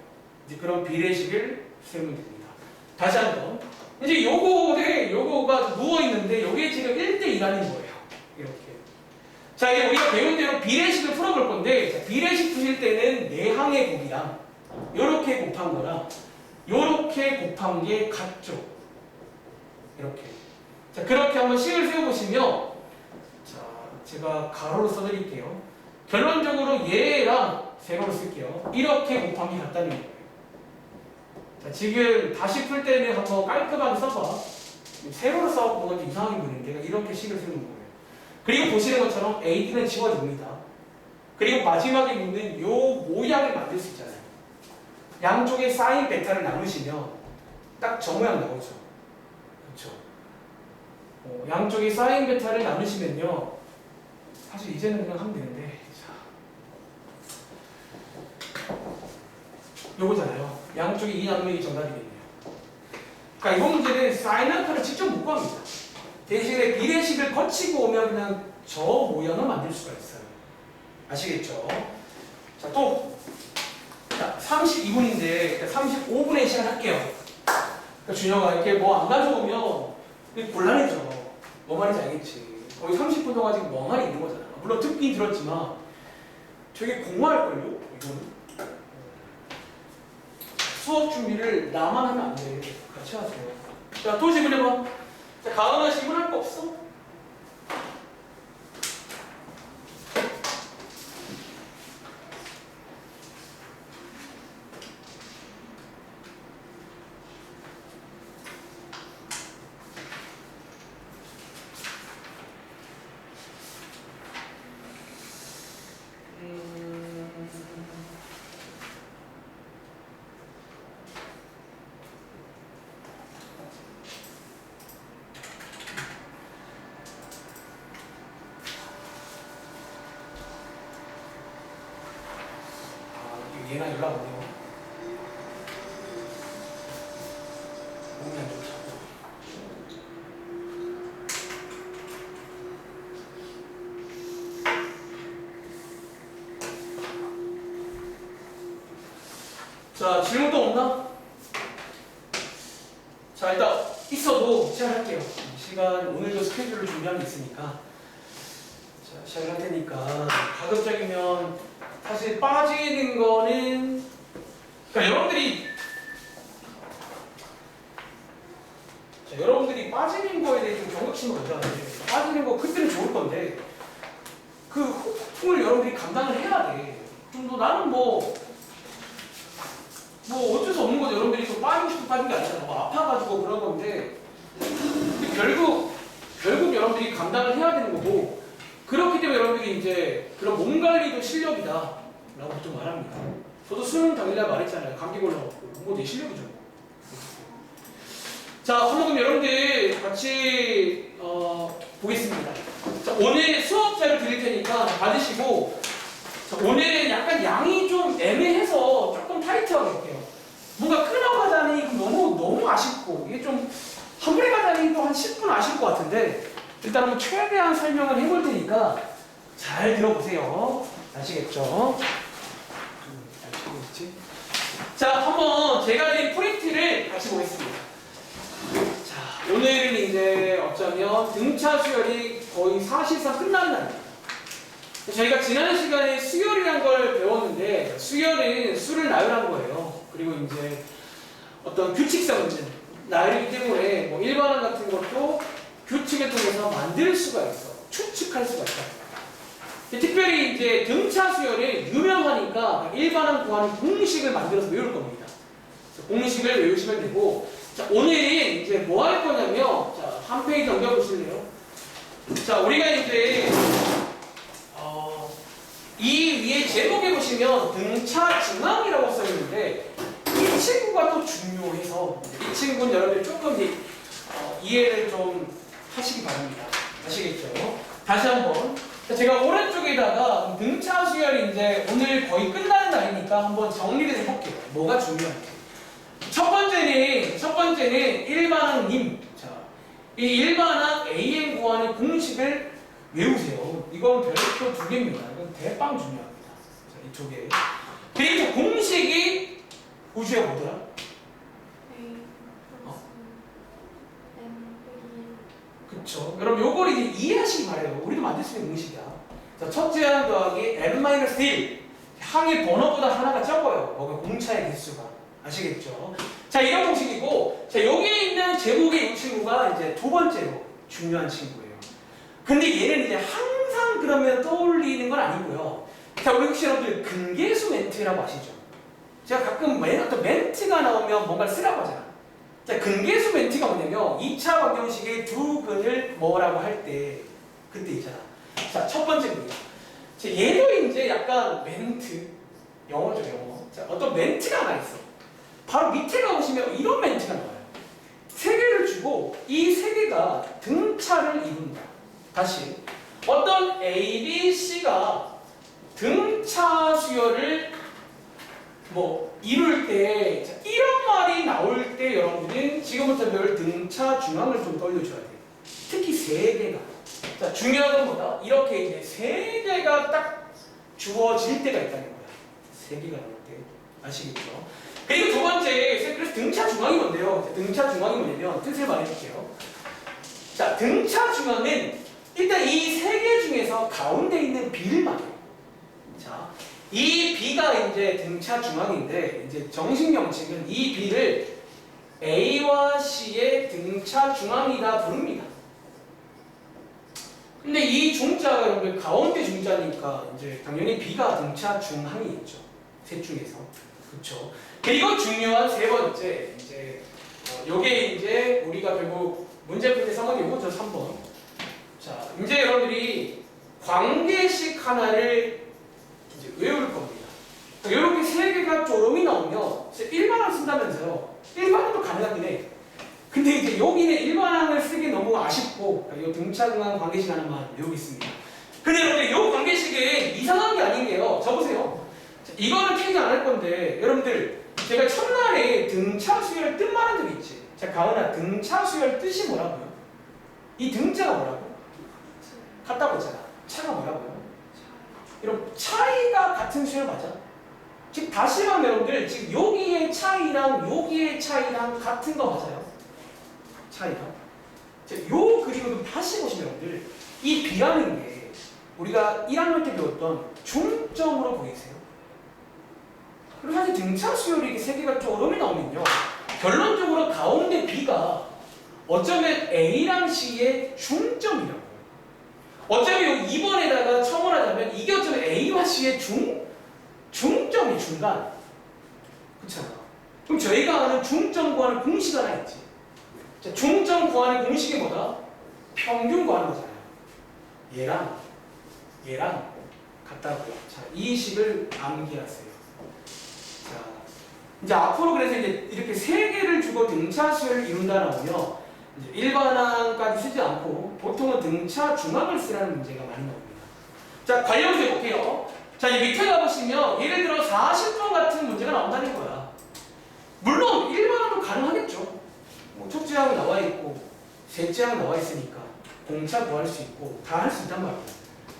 이제 그런 비례식을 세우면 됩니다. 다시 한번. 이제 요거 대 요거가 누워있는데 요게 지금 1대2라는 거예요. 이렇게. 자, 이제 우리가 배운 대로 비례식을 풀어볼 건데 자, 비례식 푸실 때는 내항의 곱이랑 요렇게 곱한 거랑 요렇게 곱한 게 같죠. 이렇게. 자, 그렇게 한번 식을 세워보시면 자, 제가 가로로 써드릴게요. 결론적으로 얘랑 세로로 쓸게요. 이렇게 곱한 게 같다는 거예요. 자, 지금 다시 풀 때는 한번 깔끔하게 써봐. 세로로 써갖고 뭔가 좀 이상하게 보이는데 이렇게 식을 세우는 거예요. 그리고 보시는 것처럼 AD는 지워집니다. 그리고 마지막에 묻는 요 모양을 만들 수 있잖아요. 양쪽에 사인 베타를 나누시면 딱 저 모양 나오죠. 그렇죠? 양쪽에 사인 베타를 나누시면요. 사실 이제는 그냥 하면 되는데 자, 요거잖아요. 양쪽에 2 나누면 이게 정답이겠네요. 그러니까 이번 문제는 사인 알파를 직접 못 구합니다. 대신에 비례식을 거치고 오면 그냥 저 모양을 만들 수가 있어요. 아시겠죠? 자, 또 자, 32분인데 35분의 시간 할게요. 그러니까 준영아 이렇게 뭐 안 가져오면 곤란해져. 뭐 말인지 알겠지? 거의 30분 동안 지금 멍하니 있는 거잖아. 물론 듣긴 들었지만 되게 공허할걸요? 이거는. 수업 준비를 나만 하면 안 돼. 같이 하세요. 자, 또 질문해봐. 자, 가은아 질문할 거 없어? 얘랑 연락 오네요. 몸이 안 좋다고. 자, 질문도 없나? 자, 일단 있어도 시작할게요. 시간 오늘도 스케줄을 준비한 게 있으니까. 자, 시작을 할 테니까 가급적이면 사실 빠지는 거는 그러니까 여러분들이 빠지는 거에 대해 좀 경각심을 가져야 돼요. 빠지는 거 그때는 좋을 건데 그 호통을 여러분들이 감당을 해야 돼. 좀 더 나는 뭐 어쩔 수 없는 거죠. 여러분들이 또 빠지고 싶어 빠진 게 아니잖아. 뭐 아파가지고 그런 건데 근데 결국 여러분들이 감당을 해야 되는 거고 그렇기 때문에 여러분들이 이제 그런 몸 관리도 실력이다 라고 보통 말합니다. 저도 수능 당일날 말했잖아요. 감기 걸려갖고 뭐 내 실력이죠. 자, 한번 그럼 여러분들 같이 보겠습니다. 자, 오늘 수업 자료 드릴 테니까 받으시고 자, 오늘은 약간 양이 좀 애매해서 조금 타이트하게 할게요. 뭔가 끊어가자니 너무 아쉽고 이게 좀 한 번에 가자니 또 한 10분 아실 것 같은데 일단 한번 최대한 설명을 해볼 테니까 잘 들어보세요. 아시겠죠? 자, 한번 제가 낸 프린트를 같이 보겠습니다. 자, 오늘은 이제 어쩌면 등차 수열이 거의 사실상 끝나는 날입니다. 저희가 지난 시간에 수열이란 걸 배웠는데 수열은 수를 나열한 거예요. 그리고 이제 어떤 규칙성을 있는 나열이기 때문에 뭐 일반항 같은 것도 규칙을 통해서 만들 수가 있어. 추측할 수가 있다. 특별히 이제 등차 수열이 유명하니까 일반항 구하는 공식을 만들어서 외울 겁니다. 공식을 외우시면 되고 자, 오늘은 이제 뭐 할 거냐면 자, 한 페이지 넘겨보실래요? 자, 우리가 이제 이 위에 제목에 보시면 등차 중앙이라고 써있는데 이 친구가 또 중요해서 이 친구는 여러분들 조금 이해를 좀 하시기 바랍니다. 아시겠죠? 다시 한번 제가 오른쪽에다가 등차 수열이 이제 오늘 거의 끝나는 날이니까 한번 정리를 해볼게요. 뭐가 중요한지. 첫 번째는 일반항님. 자, 이 일반항 AN 구하는 공식을 외우세요. 이건 별표 2개입니다. 이건 대빵 중요합니다. 자, 이쪽에. 그리고 공식이 우주에 뭐더라? 그쵸. 여러분 요걸 이제 이해하시기 바래요. 우리도 만들 수 있는 공식이야. 자, 첫째 항 더하기 n-1 항의 번호보다 하나가 적어요. 뭐가 공차의 개수가. 아시겠죠? 자, 이런 공식이고 자, 여기에 있는 제목의 이 친구가 이제 두 번째로 중요한 친구예요. 근데 얘는 이제 항상 그러면 떠올리는 건 아니고요. 자, 우리 혹시 여러분들 근계수 멘트라고 아시죠? 제가 가끔 어떤 멘트가 나오면 뭔가를 쓰라고 하잖아. 자, 근계수 멘트가 뭐냐면 2차 방정식의 두 근을 뭐라고 할 때 그때 있잖아. 자, 첫 번째입니다. 자, 얘도 이제 약간 멘트 영어죠, 영어. 자, 어떤 멘트가 하나 있어. 바로 밑에 가보시면 이런 멘트가 나와요. 세 개를 주고 이 세 개가 등차를 이룬다. 다시 어떤 A, B, C가 등차 수열을 이룰 때 자, 이런 말이 나올 때 여러분들은 지금부터 배울 등차 중앙을 좀 떠올려줘야 돼요. 특히 세 개가. 자, 중요한 건 뭐다? 이렇게 이제 세 개가 딱 주어질 때가 있다는 거야. 세 개가 나올 때. 아시겠죠? 그리고 두 번째, 그래서 등차 중앙이 뭔데요? 자, 등차 중앙이 뭐냐면 뜻을 말해줄게요. 자, 등차 중앙은 일단 이 세 개 중에서 가운데 있는 B를 말해요. 자, 이 B가 이제 등차 중앙인데 이제 정식 명칭은 이 B를 A와 C의 등차 중앙이다 부릅니다. 근데 이 중자가 여러분 가운데 중자니까 이제 당연히 B가 등차 중항이겠죠. 셋 중에서. 그렇죠. 그리고 중요한 세 번째 이제 요게 이제 우리가 결국 문제 풀 때 써본 요거죠. 3번. 자, 이제 여러분들이 관계식 하나를 이제 외울 겁니다. 이렇게 세 개가 쪼름이 나오면 일반항 쓴다면서요. 일반항도 가능하긴 해. 근데 이제 여기는 일반항을 쓰기 너무 아쉽고 이 등차중앙 관계식 하나만 외우겠습니다. 근데 여러분들 이 관계식은 이상한 게 아닌 게요. 적으세요. 자, 이거는 체크 안 할 건데 여러분들 제가 첫날에 등차 수열 뜻 말한 적 있지? 자, 가은아 등차 수열 뜻이 뭐라고요? 이 등자가 뭐라고? 같다고 했잖아. 차가 뭐라고요? 여러분 차이가 같은 수열 맞아? 지금 다시 말하면 여러분들 지금 여기의 차이랑 여기의 차이랑 같은 거 맞아요? 차이가? 자, 요 그림을 좀 다시 보시면 여러분들 이 B라는 게 우리가 1학년 때 배웠던 중점으로 보이세요? 그리고 사실 등차 수열이 이렇게 세 개가 좀 어려움이 나오면요. 결론적으로 가운데 B가 어쩌면 A랑 C의 중점이라고. 어쩌면 2번에다가 첨언하자면 이게 어쩌면 A와 C의 중점이 중간. 그렇잖아. 그럼 저희가 아는 중점 구하는 공식 하나 있지. 자, 중점 구하는 공식이 뭐다? 평균 구하는 거잖아요. 얘랑 같다고요. 자, 이 식을 암기하세요. 자, 이제 앞으로 그래서 이제 이렇게 세 개를 주고 등차 수열을 이룬다 나오면 이제 일반항까지 쓰지 않고 보통은 등차 중항을 쓰라는 문제가 많이 나옵니다. 자, 관련해서 해볼게요. 자, 이 밑에 가보시면 예를 들어 40번 같은 문제가 나온다는 거야. 물론 일반항도 가능하겠죠. 뭐 첫째 항 나와 있고 셋째 항 나와 있으니까 공차 구할 수 있고 다 할 수 있단 말이에요.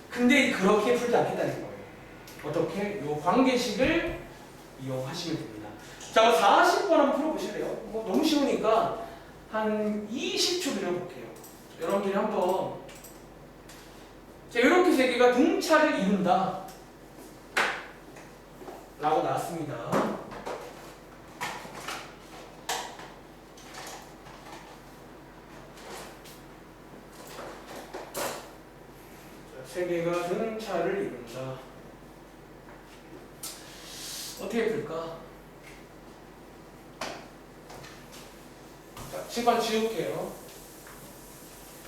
근데 그렇게 풀지 않겠다는 거예요. 어떻게? 요 관계식을 이용하시면 됩니다. 자, 40번 한번 풀어보실래요? 뭐 너무 쉬우니까 한 20초 드려볼게요. 여러분들이 한번 자, 이렇게 세 개가 등차를 이룬다 라고 나왔습니다. 세 개가 등차를 이룬다. 어떻게 풀까? 자, 칠판 지울게요.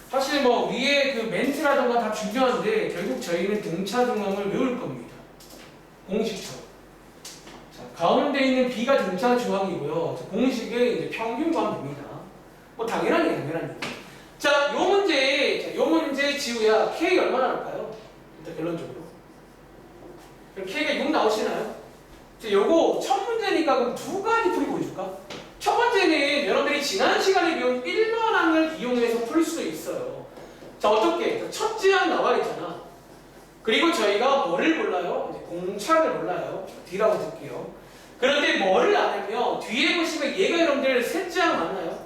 사실 뭐 위에 그 멘트라던가 다 중요한데 결국 저희는 등차 중앙을 외울 겁니다. 공식처럼. 자, 가운데 있는 B가 등차 중앙이고요. 자, 공식은 이제 평균 구하면 됩니다. 뭐 당연한 얘기. 자, 요 문제 지우야 K 얼마나 나올까요? 일단 결론적으로. K가 6 나오시나요? 자, 요거 첫 문제니까 그럼 두 가지 풀이 보여줄까? 첫 번째는 여러분들이 지난 시간에 배운 1번항을 이용해서 풀 수도 있어요. 자, 어떻게? 첫째 항 나와 있잖아. 그리고 저희가 뭐를 몰라요? 이제 공차를 몰라요. D라고 들게요. 그런데 뭐를 아냐면 뒤에 보시면 얘가 여러분들 셋째 항 맞나요?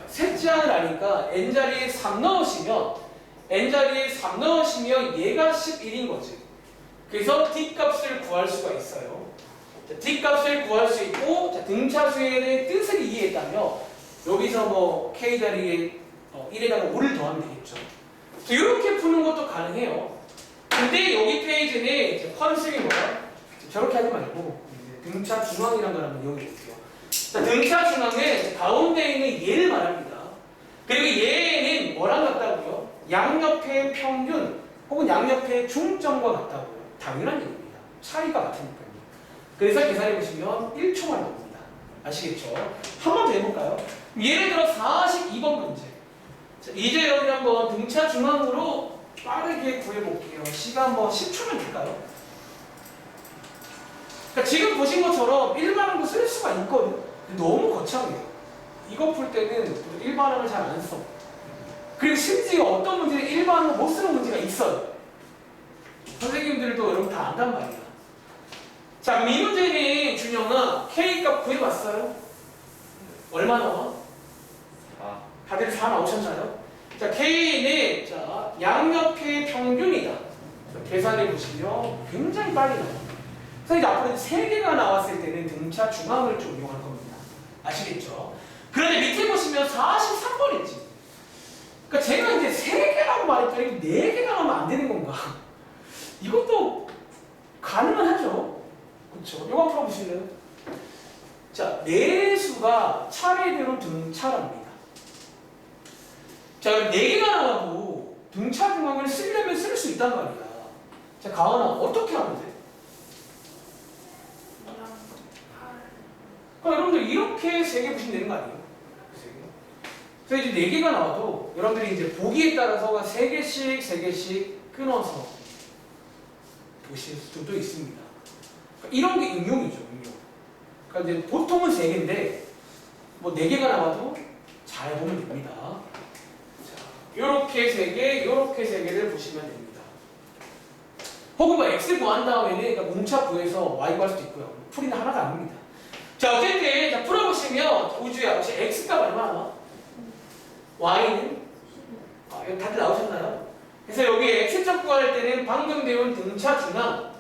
셋째 항을 아니까 n자리에 3 넣으시면 얘가 11인 거지. 그래서 D값을 구할 수가 있어요. 자, D값을 구할 수 있고 자, 등차수의 뜻을 이해했다면 여기서 뭐 K자리에 1에다가 5를 더하면 되겠죠. 이렇게 푸는 것도 가능해요. 근데 여기 페이지는 이제 컨셉이 뭐야? 저렇게 하지 말고 등차 중앙이라는 걸 한번 이용해 볼게요. 자, 등차 중앙은 가운데 있는 얘를 말합니다. 그리고 얘는 뭐랑 같다고요? 양옆의 평균 혹은 양옆의 중점과 같다고요. 당연한 얘기입니다. 차이가 같으니까요. 그래서 계산해 보시면 1초만 나옵니다. 아시겠죠? 한 번 더 해볼까요? 예를 들어 42번 문제. 자, 이제 여러분이 한번 등차 중앙으로 빠르게 구해볼게요. 시간 뭐 10초면 될까요? 그러니까 지금 보신 것처럼 일반항도 쓸 수가 있거든요. 너무 거창해요. 이거 풀 때는 일반항을 잘 안 써. 그리고 심지어 어떤 문제는 일반항을 못 쓰는 문제가 있어요. 선생님들도 여러분 다 안단 말이야. 자, 그럼 이 문제는 준영아 K값 구해봤어요? 얼마 나와? 4. 다들 4 나오셨나요? 자, K는 자, 양옆의 평균이다. 자, 계산해 보시면 굉장히 빨리 나와요. 그래서 이제 앞으로 3개가 나왔을 때는 등차 중앙을 좀 이용할 겁니다. 아시겠죠? 그런데 밑에 보시면 43번 있지. 그러니까 제가 이제 3개라고 말했더니 4개가 나오면 안 되는 건가? 이것도 가능은 하죠. 그렇죠? 이거 한번 풀어보실래요? 자, 내수가 차례대로 등차랍니다. 자, 4개가 나와도 등차 중앙을 쓰려면 쓸 수 있단 말이야. 자, 가은아 어떻게 하면 돼? 그럼 여러분들 이렇게 3개 보시면 되는 거 아니에요? 3개. 그래서 이제 4개가 나와도 여러분들이 이제 보기에 따라서 3개씩 끊어서 보실 수도 있습니다. 그러니까 이런 게 응용이죠, 응용. 그러니까 이제 보통은 3개인데 뭐 4개가 나와도 잘 보면 됩니다. 자, 요렇게 3개, 요렇게 3개를 보시면 됩니다. 혹은 뭐 x 구한 다음에는 그러니까 공차 구해서 y 구할 수도 있고요. 풀이는 하나도 아닙니다. 자, 어쨌든 자, 풀어보시면 우주야 혹시 x값 얼마나 나와? y는? 이거 다들 나오셨나요? 그래서 여기 x값 구할 때는 방금 배운 등차 중앙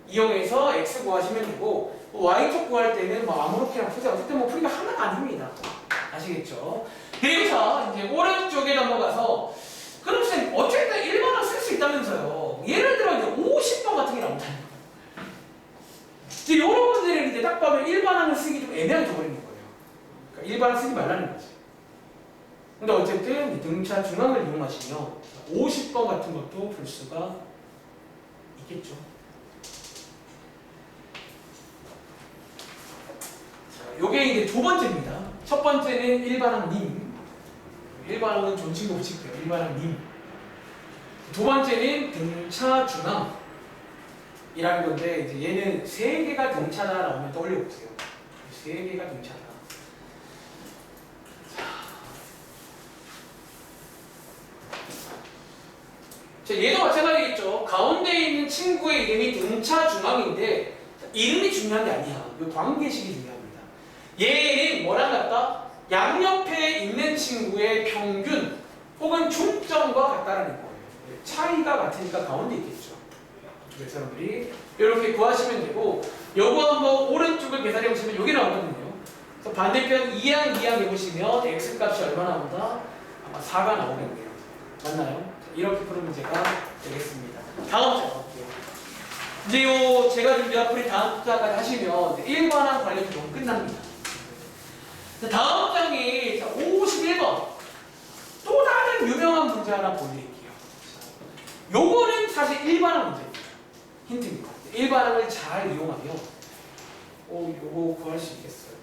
이용해서 x 구하시면 되고 y값 구할 때는 뭐 아무렇게나 푸세요. 어쨌든 뭐 풀이가 하나가 아닙니다. 아시겠죠? 그리고 자 이제 오른쪽에 넘어가서 그럼 선생님 어쨌든 1번을 쓸 수 있다면서요. 예를 들어 이제 50번 같은 게 나온다는 거예요. 이제 여러분들이 이제 딱 봐면 1반항을 쓰기 좀 애매하게 돼버리는 거예요. 그러니까 1반항 쓰지 말라는 거지. 근데 어쨌든 등차 중앙을 이용하시면 50번 같은 것도 볼 수가 있겠죠. 자, 요게 이제 두 번째입니다. 첫 번째는 일반항 님. 일반항은 존칭도 붙이고요. 일반항 님. 두 번째는 등차 중앙. 이라는 건데 이제 얘는 세 개가 등차다 나오면 떠올려 보세요. 세 개가 등차다. 자, 얘도 마찬가지겠죠. 가운데 있는 친구의 이름이 등차 중앙인데 이름이 중요한 게 아니야. 이 관계식이 중요합니다. 얘는 뭐랑 같다? 양옆에 있는 친구의 평균 혹은 중점과 같다라는 거예요. 차이가 같으니까 가운데 있겠죠. 그 사람들이 이렇게 구하시면 되고 요거 한번 오른쪽을 계산해 보시면 여기 나오거든요. 그래서 반대편 2항 해보시면 x 값이 얼마 나온다? 아마 4가 나오겠네요. 맞나요? 이렇게 푸는 문제가 되겠습니다. 다음 자 볼게요. 이제 요 제가 지금 앞으로 다음 자까지 하시면 1관항 관련 비용 끝납니다. 다음 장이 51번 또 다른 유명한 문제 하나 보여드릴게요. 요거는 사실 1관항 문제입니다. 힌트입니다. 1반항을 잘 이용하면 요거 구할 수 있겠어요.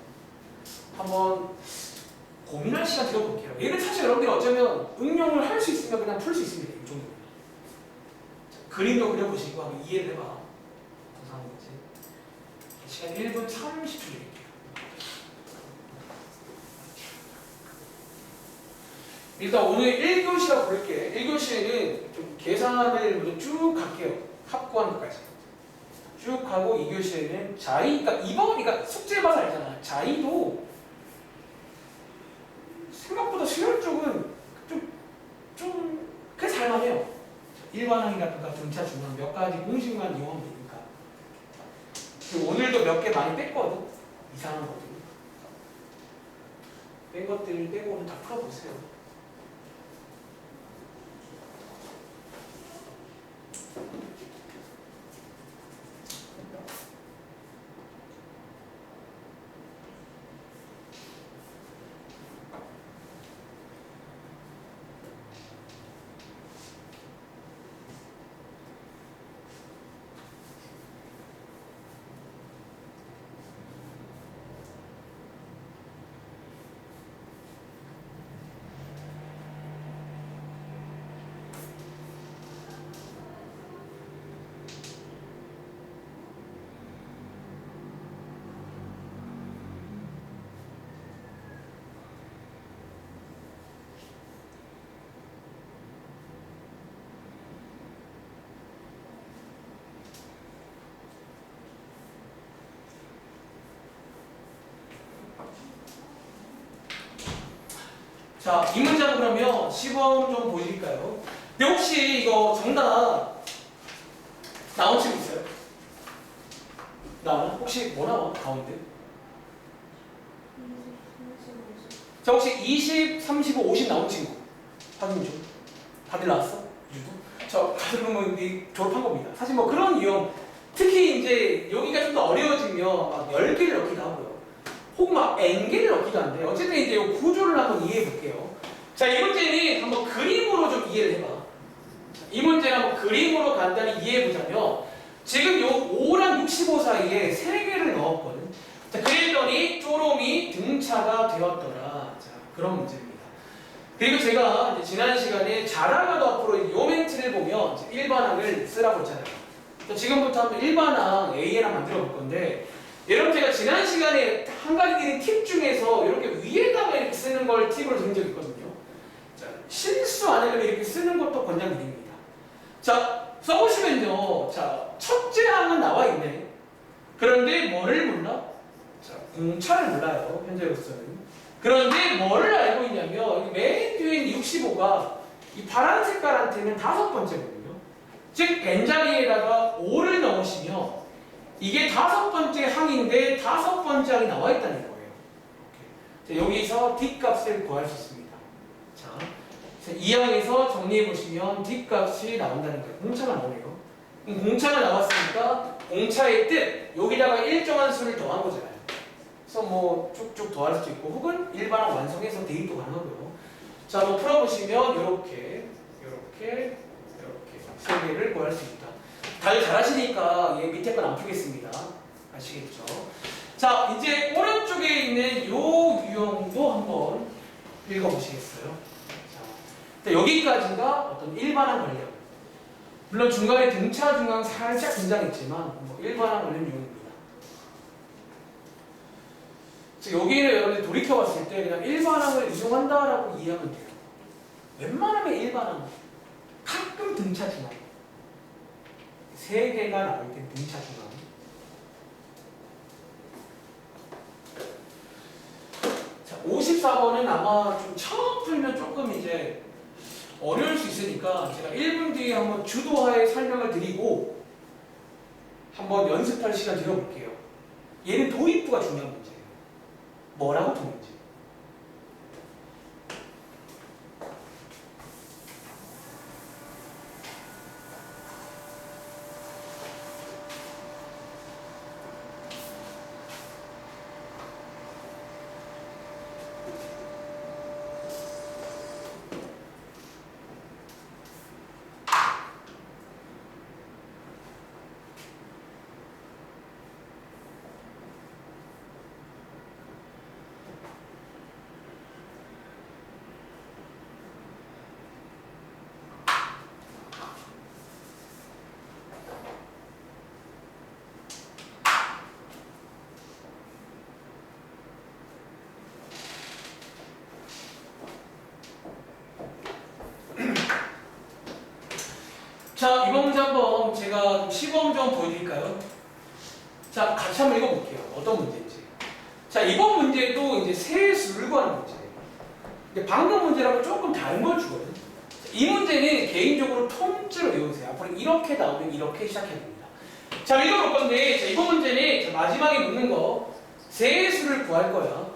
한번 고민할 시간 드려볼게요. 얘는 사실 여러분들이 어쩌면 응용을 할 수 있으면 그냥 풀 수 있습니다. 이 정도면. 그림도 그려보시고 한번 이해를 해봐. 고상한 거지. 시간 1분 30초 드릴게요. 일단 오늘 1교시라고 부를게. 1교시에는 좀 계산을 먼저 쭉 갈게요. 합구하는 것까지 쭉 하고 2교시에는 자이, 그러니까 이번 그러니까 숙제 봐서 알잖아. 자이도 생각보다 수열 쪽은 좀 그게 살만해요. 일반항이라든가 등차 중앙 몇 가지 공식만 이용하면 되니까. 그리고 오늘도 몇 개 많이 뺐거든. 이상한 것들 뺀 것들 빼고는 다 풀어보세요. 자, 이 문제는 그러면 시범 좀 보여드릴까요? 근데 혹시 이거 정답 나온 친구 있어요? 나오나? 혹시 뭐 나와? 가운데? 자, 혹시 20, 35, 50 나온 친구 확인 좀. 다들 나왔어? 유도? 저 다들 그러면 졸업한 겁니다. 사실 뭐 그런 유형, 특히 이제 여기가 좀 더 어려워지면 막 10개를 넣기도 하고요. 혹은 막 N개를 넣기도 한데 어쨌든 이제 이 구조를 한번 이해해 볼게요. 자, 이 문제는 한번 그림으로 좀 이해를 해봐. 이 문제는 한번 그림으로 간단히 이해해 보자면 지금 요 5랑 65 사이에 3개를 넣었거든. 자, 그랬더니 쪼롬이 등차가 되었더라. 자, 그런 문제입니다. 그리고 제가 이제 지난 시간에 잘하려도 앞으로 요 멘트를 보면 일반항을 쓰라고 했잖아요. 지금부터 한번 일반항 A랑 만들어 볼 건데 여러분 제가 지난 시간에 한 가지 드린 팁 중에서 이렇게 위에다가 이렇게 쓰는 걸 팁으로 드린 적이 있거든요. 자, 실수 안 하려면 이렇게 쓰는 것도 권장드립니다. 자, 써보시면요. 자, 첫째 항은 나와 있네. 그런데 뭐를 몰라? 자, 공차를 몰라요. 현재로서는. 그런데 뭐를 알고 있냐면 맨 뒤에 65가 이 파란 색깔한테는 5번째거든요. 즉 n자리에다가 5를 넣으시면 이게 5번째 항인데 5번째 항이 나와 있다는 거예요. 이렇게. 자, 여기서 뒷값을 구할 수 있습니다. 자, 이 항에서 정리해 보시면 뒷값이 나온다는 거예요. 공차가 나오네요. 공차가 나왔으니까 공차의 뜻 여기다가 일정한 수를 더한 거잖아요. 그래서 뭐 쭉쭉 더할 수도 있고 혹은 일반항 완성해서 대입도 가능하고요. 자, 한번 풀어보시면 이렇게 세 개를 구할 수 있다. 다들 잘하시니까 얘 밑에 건 안 풀겠습니다. 아시겠죠? 자, 이제 오른쪽에 있는 요 유형도 한번 읽어보시겠어요? 자, 여기까지가 어떤 일반항 관련. 물론 중간에 등차 중앙 살짝 등장했지만 뭐 일반항 관련 유형입니다. 자, 여기를 여러분들 돌이켜봤을 때 그냥 일반항을 이용한다라고 이해하면 돼요. 웬만하면 일반항, 가끔 등차 중앙. 3개가 나올 때 등차 중앙. 자, 54번은 아마 좀 처음 풀면 조금 이제 어려울 수 있으니까 제가 1분 뒤에 한번 주도하에 설명을 드리고 한번 연습할 시간 드려볼게요. 얘는 도입부가 중요한 문제예요. 뭐라고 도는지. 자, 이번 문제 한번 제가 시범 좀 보여드릴까요? 자, 같이 한번 읽어볼게요. 어떤 문제인지. 자, 이번 문제도 이제 세 수를 구하는 문제예요. 근데 방금 문제랑은 조금 다른 걸 주거든요. 이 문제는 개인적으로 통째로 외우세요. 앞으로 이렇게 나오면 이렇게 시작해야 됩니다. 자, 읽어볼 건데, 자, 이번 문제는 마지막에 묻는 거 세 수를 구할 거야.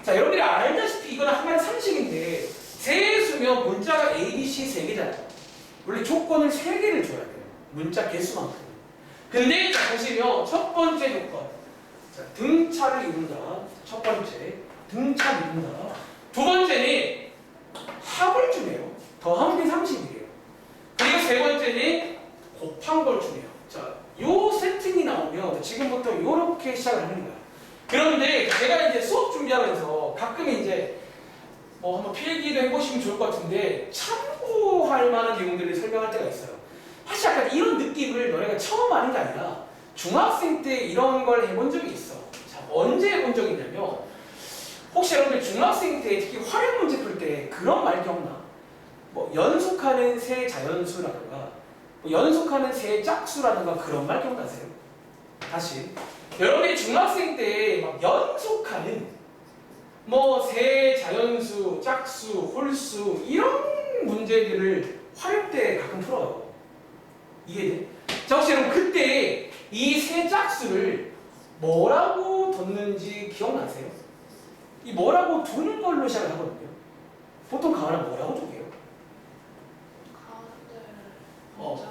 자, 여러분들이 알다시피 이거는 하나의 상식인데 세 수면 문자가 A, B, C 3개잖아요. 원래 조건을 3개를 줘야 돼요. 문자 개수만큼. 근데 자, 보시면 첫 번째 조건. 자, 등차를 이룬다. 첫 번째. 등차를 이룬다. 두 번째는 합을 주네요. 더하면 게 30이에요. 그리고 세 번째는 곱한 걸 주네요. 자, 요 세팅이 나오면 지금부터 요렇게 시작을 하는 거야. 그런데 제가 이제 수업 준비하면서 가끔 이제 뭐 한번 필기도 해보시면 좋을 것 같은데 참고할 만한 내용들을 설명할 때가 있어요. 사실 약간 이런 느낌을 너네가 처음 하는 게 아니라 중학생 때 이런 걸 해본 적이 있어. 자, 언제 해본 적이 있냐면 혹시 여러분들 중학생 때 특히 활용 문제 풀 때 그런 말 기억나? 뭐 연속하는 세 자연수라든가 뭐 연속하는 세 짝수라든가 그런 말 기억나세요? 다시 여러분이 중학생 때 막 연속하는 뭐 세 자연수, 짝수, 홀수 이런 문제들을 활용 때 가끔 풀어요. 이해돼? 자, 혹시 여러분 그때 이 세 짝수를 뭐라고 뒀는지 기억나세요? 이 뭐라고 두는 걸로 시작을 하거든요. 보통 가을은 뭐라고 두게요? 가운데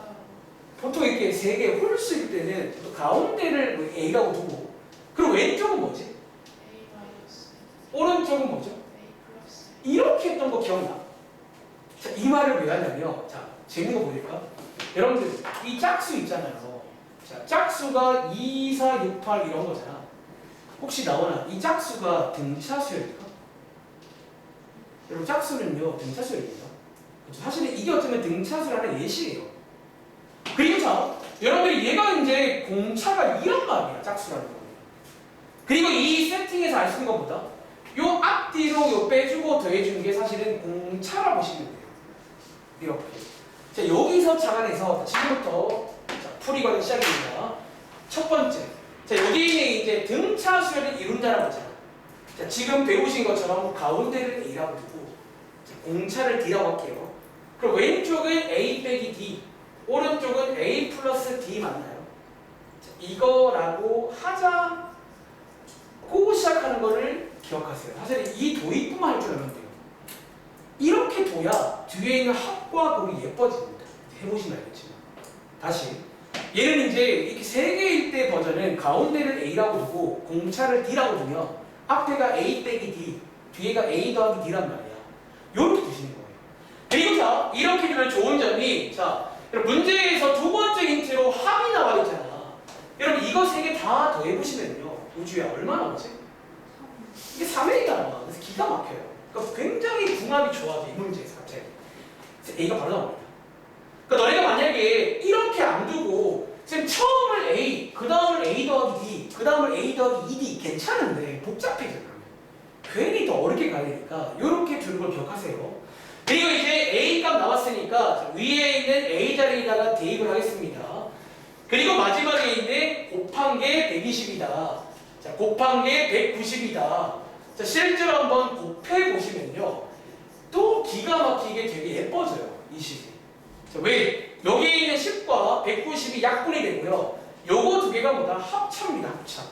보통 이렇게 세 개 홀수일 때는 가운데를 뭐 A라고 두고 그리고 왼쪽은 뭐지? A 마이너스 오른쪽은 뭐죠? A 플러스 이렇게 했던 거 기억나? 자, 이 말을 왜 하냐면 자, 재밌는 거 보니까 여러분들 이 짝수 있잖아요. 자, 짝수가 2, 4, 6, 8 이런 거잖아. 혹시 나오나 이 짝수가 등차수열일까? 여러분 짝수는요 등차수열입니다. 그렇죠? 사실은 이게 어쩌면 등차수라는 예시예요. 그리고 자, 여러분들이 얘가 이제 공차가 이런 말이야, 짝수라는 거. 그리고 이 세팅에서 알 수 있는 것보다 요 앞뒤로 요 빼주고 더해주는 게 사실은 공차라 보시면 돼요. 이렇게. 자, 여기서 착안해서 지금부터 자, 풀이가 시작입니다. 첫 번째. 자, 여기 이제 등차 수열을 이룬다라고 했잖아. 자, 지금 배우신 것처럼 가운데를 A라고 두고 자, 공차를 D라고 할게요. 그럼 왼쪽은 A 빼기 D, 오른쪽은 A 플러스 D 맞나요? 자, 이거라고 하자고 시작하는 거를 기억하세요. 사실 이 도입부만 할 줄 알면 돼요. 이렇게 둬야 뒤에 있는 합과 곱이 예뻐집니다. 해보시면 알겠지만. 다시. 얘는 이제 이렇게 세 개일 때 버전은 가운데를 A라고 두고 공차를 D라고 두면 앞에가 A 빼기 D, 뒤에가 A 더하기 D란 말이야. 이렇게 두시는 거예요. 그리고 자, 이렇게 두면 좋은 점이, 자, 여러분 문제에서 두 번째 힌트로 합이 나와 있잖아. 여러분 이거 세 개 다 더해보시면요. 우주야 얼마 나오지? 이게 3A가 나와. 그래서 기가 막혀요. 그러니까 굉장히 궁합이 좋아져, 이 문제에서 갑자기. 그래서 A가 바로 나옵니다. 그러니까 너네가 만약에 이렇게 안 두고 지금 처음을 A, 그 다음을 A 더하기 D, 그 다음을 A 더하기 2D 괜찮은데 복잡해져요. 괜히 더 어렵게 가야 되니까 이렇게 두는 걸 기억하세요. 그리고 이제 A 값 나왔으니까 위에 있는 A 자리에다가 대입을 하겠습니다. 그리고 마지막에 있는 곱한 게 120이다. 자, 곱한 게 190이다. 자, 실제로 한번 곱해 보시면요. 또 기가 막히게 되게 예뻐져요. 이 식이. 자, 왜? 여기 있는 10과 190이 약분이 되고요. 요거 두 개가 뭐다? 합차입니다. 합차.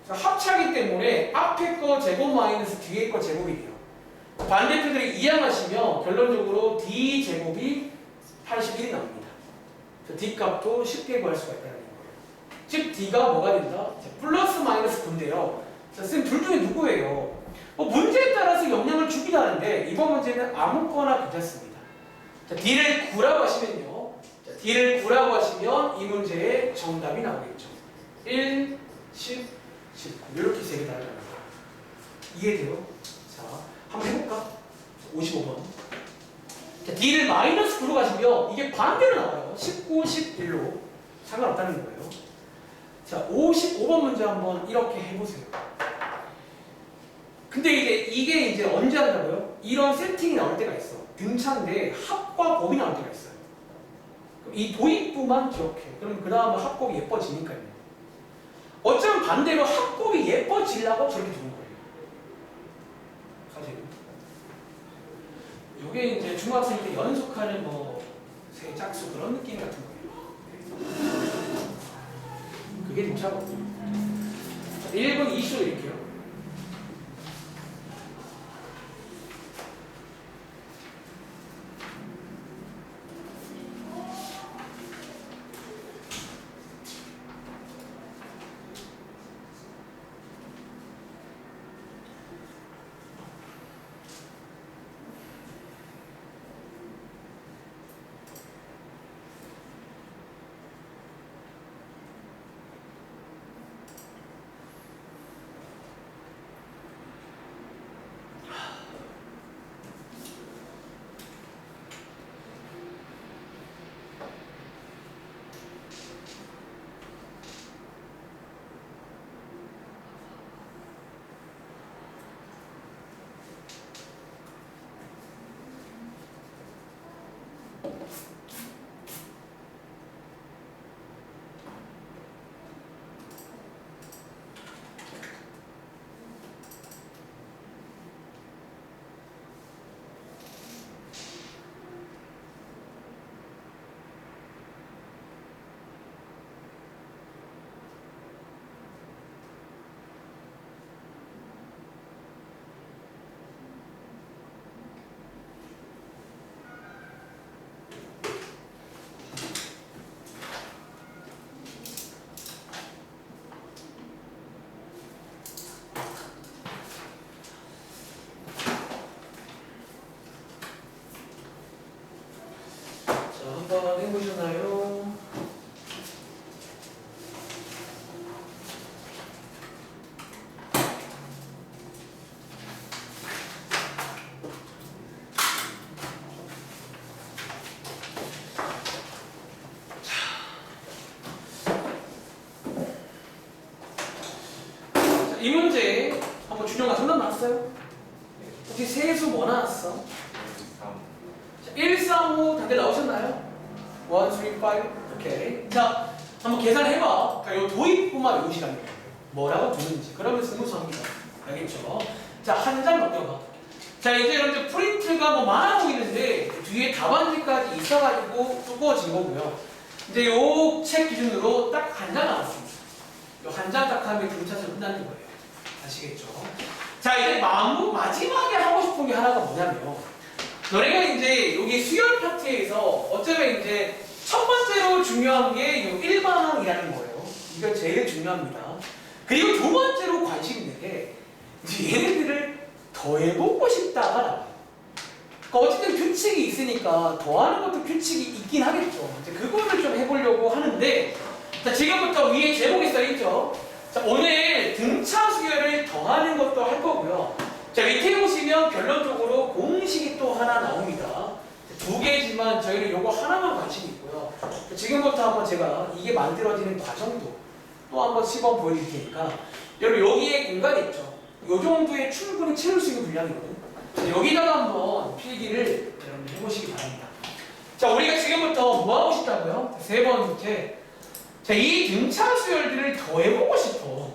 자, 합차기 때문에 앞에 거 제곱 마이너스 뒤에 거 제곱이 돼요. 반대표들이 이항하시면 결론적으로 D 제곱이 81이 나옵니다. D 값도 쉽게 구할 수가 있다는 거예요. 즉 D가 뭐가 된다? 자, 플러스 마이너스 9인데요. 자, 쌤 둘 중에 누구예요? 문제에 따라서 영향을 주긴 하는데 이번 문제는 아무거나 괜찮습니다. 자, D를 구라고 하시면요. 자, D를 구라고 하시면 이 문제의 정답이 나오겠죠. 1, 10, 19 이렇게 세 개 나오는 거예요. 이해돼요? 자, 한번 해볼까? 55번. 자, D를 마이너스 9로 가시면 이게 반대로 나와요. 19, 11로 상관없다는 거예요. 자, 55번 문제 한번 이렇게 해보세요. 근데 이게 이제 언제 한다고요? 이런 세팅이 나올 때가 있어. 등차인데 합과 곱이 나올 때가 있어요. 그럼 이 도입부만 기억해. 그럼 그 다음에 합곱이 예뻐지니까요. 어쩌면 반대로 합곱이 예뻐지려고 저렇게 두는 거예요. 사실은. 이게 이제 중학생 때 연속하는 세 짝수 그런 느낌 같은 거예요. 그게 등차거든요. 1번 이슈 드릴게요. 한번 해보셨나요? 자, 이 문제 한번 준영아 정답 나왔어요? 어떻게 세수 뭐 나왔어? 1, 3, 5 다들 나오셨나요? 1, 3, 5 오케이. 자, 한번 계산해봐. 이 도입부만 외우시라는 거예요. 뭐라고 두는지. 그러면 스무스합니다. 알겠죠? 자, 한 장 넘겨봐. 자, 이제 여러분들 프린트가 많아 보이는데 뒤에 답안지까지 있어가지고 두꺼워진 거고요. 이제 요 책 기준으로 딱 한 장 나왔습니다. 요 한 장 딱 하면 등차수열 끝나는 거예요. 아시겠죠? 자, 이제 마지막에 하고 싶은 게 하나가 뭐냐면, 너네가 이제 여기 수열 파트에서 어쩌면 이제 첫 번째로 중요한 게 요 일반항이라는 거예요. 이거 제일 중요합니다. 그리고 두 번째로 관심 있는 게 이제 얘네들을 더해보고 싶다가 나와요. 그러니까 어쨌든 규칙이 있으니까 더하는 것도 규칙이 있긴 하겠죠. 이제 그거를 좀 해보려고 하는데, 자, 지금부터 위에 제목이 써있죠. 자, 오늘 등차 수열을 더하는 것도 할 거고요. 자, 밑에 보시면 결론적으로 공식이 또 하나 나옵니다. 두 개지만 저희는 요거 하나만 관심이 있고요. 지금부터 한번 제가 이게 만들어지는 과정도 또 한번 시범 보여드릴 테니까, 여러분 여기에 공간이 있죠. 요 정도에 충분히 채울 수 있는 분량이거든요. 자, 여기다가 한번 필기를 여러분 해보시기 바랍니다. 자, 우리가 지금부터 뭐 하고 싶다고요? 세 번째, 자, 이 등차 수열들을 더해보고 싶어.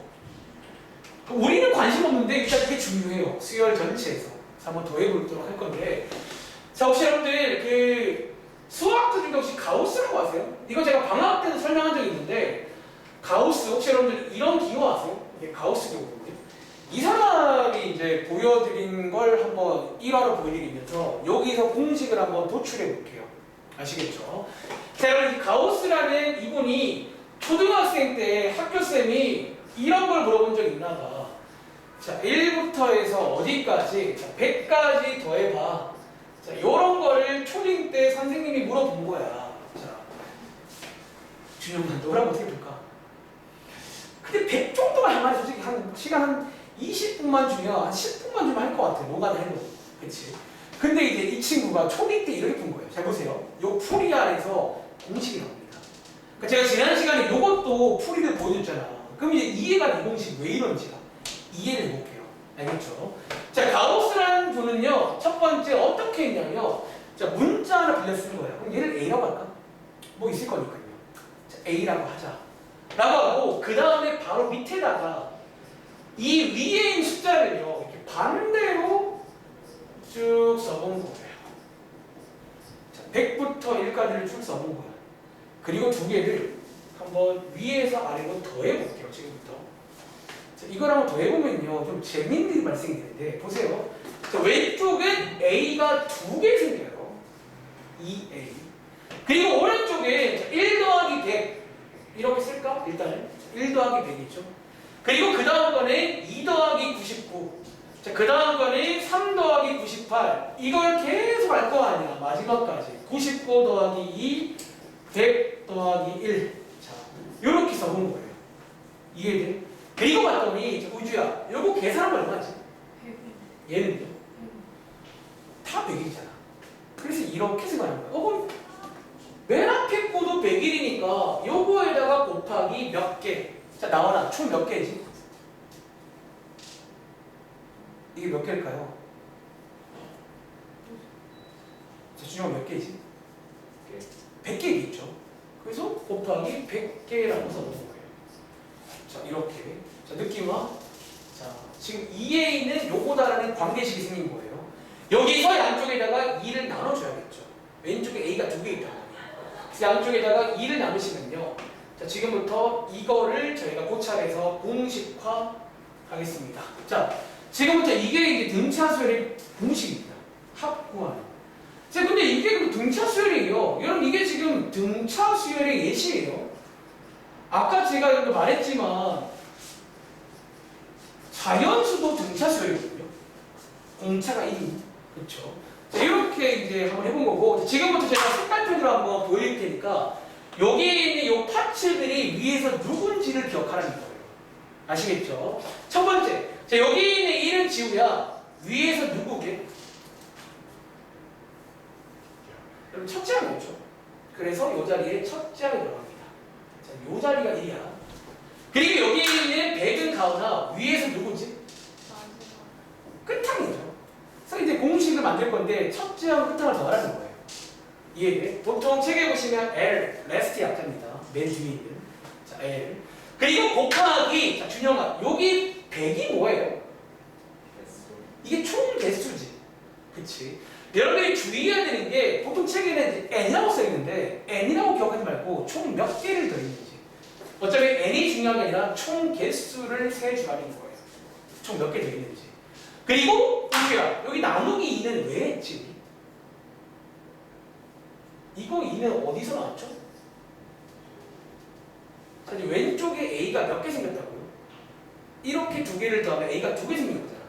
우리는 관심 없는데 일단 그게 중요해요. 수열 전체에서. 자, 한번 더해보도록 할 건데, 자, 혹시 여러분들 그 수학도 중에 혹시 가우스라고 아세요? 이거 제가 방학 때도 설명한 적이 있는데, 가우스 혹시 여러분들 이런 기호 아세요? 이게 가우스 기호거든요. 이 사람이 이제 보여드린 걸 한번 1화로 보여드리면서 여기서 공식을 한번 도출해 볼게요. 아시겠죠? 자, 여러분 이 가우스라는 이분이 초등학생 때 학교쌤이 이런 걸 물어본 적이 있나 봐. 자, 1부터 해서 어디까지? 자, 100까지 더해봐. 자, 요런 거를 초딩 때 선생님이 물어본 거야. 자, 준영아, 너랑 어떻게 볼까? 근데 100 정도만 하면 솔직히 한 시간 한 20분만 주면 한 10분만 주면 할 것 같아. 노가다 해도. 그치? 근데 이제 이 친구가 초딩 때 이렇게 푼 거예요. 잘 보세요. 요 풀이 안에서 공식이 나옵니다. 그러니까 제가 지난 시간에 요것도 풀이를 보여줬잖아. 그럼 이제 이해가 이 공식 왜 이런지가 이해를 해볼게요. 알겠죠? 자, 가우스라는 분은요, 첫 번째 어떻게 했냐면, 자, 문자 하나 빌려 쓰는 거예요. 그럼 얘를 A라고 할까? 뭐 있을 거니까요. 자, A라고 하자. 라고 하고, 그 다음에 바로 밑에다가 이 위에 있는 숫자를요, 이렇게 반대로 쭉 써본 거예요. 자, 100부터 1까지를 쭉 써본 거예요. 그리고 두 개를 한번 위에서 아래로 더해볼게요, 지금부터. 자, 이걸 한번 더해보면요, 좀 재밌는 일이 발생이 되는데, 보세요. 자, 왼쪽은 A가 두 개 생겨요. 2A. 그리고 오른쪽에 1 더하기 100. 이렇게 쓸까? 일단은. 1 더하기 100이죠. 그리고 그 다음 거는 2 더하기 99. 자, 그 다음 거는 3 더하기 98. 이걸 계속 할 거 아니야. 마지막까지. 99 더하기 2, 100 더하기 1. 자, 요렇게 써본 거예요. 이해돼? 그리고 봤더니, 우주야, 요거 계산하면 얼마지? 얘는요? 다 100이잖아. 그래서 이렇게 생각하는 거야. 그럼 맨 앞에 거도 100일이니까 요거에다가 곱하기 몇 개? 자, 나와라. 총 몇 개지? 이게 몇 개일까요? 자, 준영아 몇 개지? 100개겠죠. 그래서 곱하기 100개라고 써놓은 거예요. 자, 이렇게. 자, 느낌 와? 자, 지금 2에 있는 요거다라는 관계식이 생긴 거예요. 여기서 양쪽에다가 2를 나눠줘야겠죠. 왼쪽에 A가 두 개 있다고. 그래서 양쪽에다가 2를 나누시면요. 자, 지금부터 이거를 저희가 고찰해서 공식화 하겠습니다. 자, 지금부터 이게 이제 등차수열의 공식입니다. 합구하는. 자, 근데 이게 그럼 등차수열이에요. 여러분, 이게 지금 등차수열의 예시예요. 아까 제가 여러분 말했지만, 자연수도 등차수열이거든요. 공차가 1인. 그렇죠? 자, 이렇게 이제 한번 해본 거고, 지금부터 제가 색깔펜으로 한번 보여드릴 테니까, 여기에 있는 이 파츠들이 위에서 누군지를 기억하라는 거예요. 아시겠죠? 첫 번째, 자, 여기 있는 1은 지우야. 위에서 누구게? 여러분, 첫째 항이죠. 그래서 이 자리에 첫째 항이 들어갑니다. 자, 이 자리가 1이야. 그리고 여기에 있는 100은 가오나 위에서 누구지? 끝항이죠. 그래서 이제 공식을 만들 건데 첫째 항 끝항을 더하라는 거예요. 이해돼? 보통 책에 보시면 L, 레스트 약자입니다. 맨 뒤에 있는. 자, L. 그리고 곱하기, 자, 준영아, 여기 100이 뭐예요? 이게 총 개수지. 그치? 여러분들이 주의해야 되는 게 보통 책에는 n이라고 써있는데 n이라고 기억하지 말고 총 몇 개를 더있는지. 어차피 n이 중요한 게 아니라 총 개수를 세 줄알인 거예요. 총 몇 개 더있는지. 그리고 볼게요. 여기 나누기 2는 왜 했지? 이거 2는 어디서 나왔죠? 자, 이제 왼쪽에 a가 몇 개 생겼다고요? 이렇게 두 개를 더하면 a가 두 개 생긴 거잖아.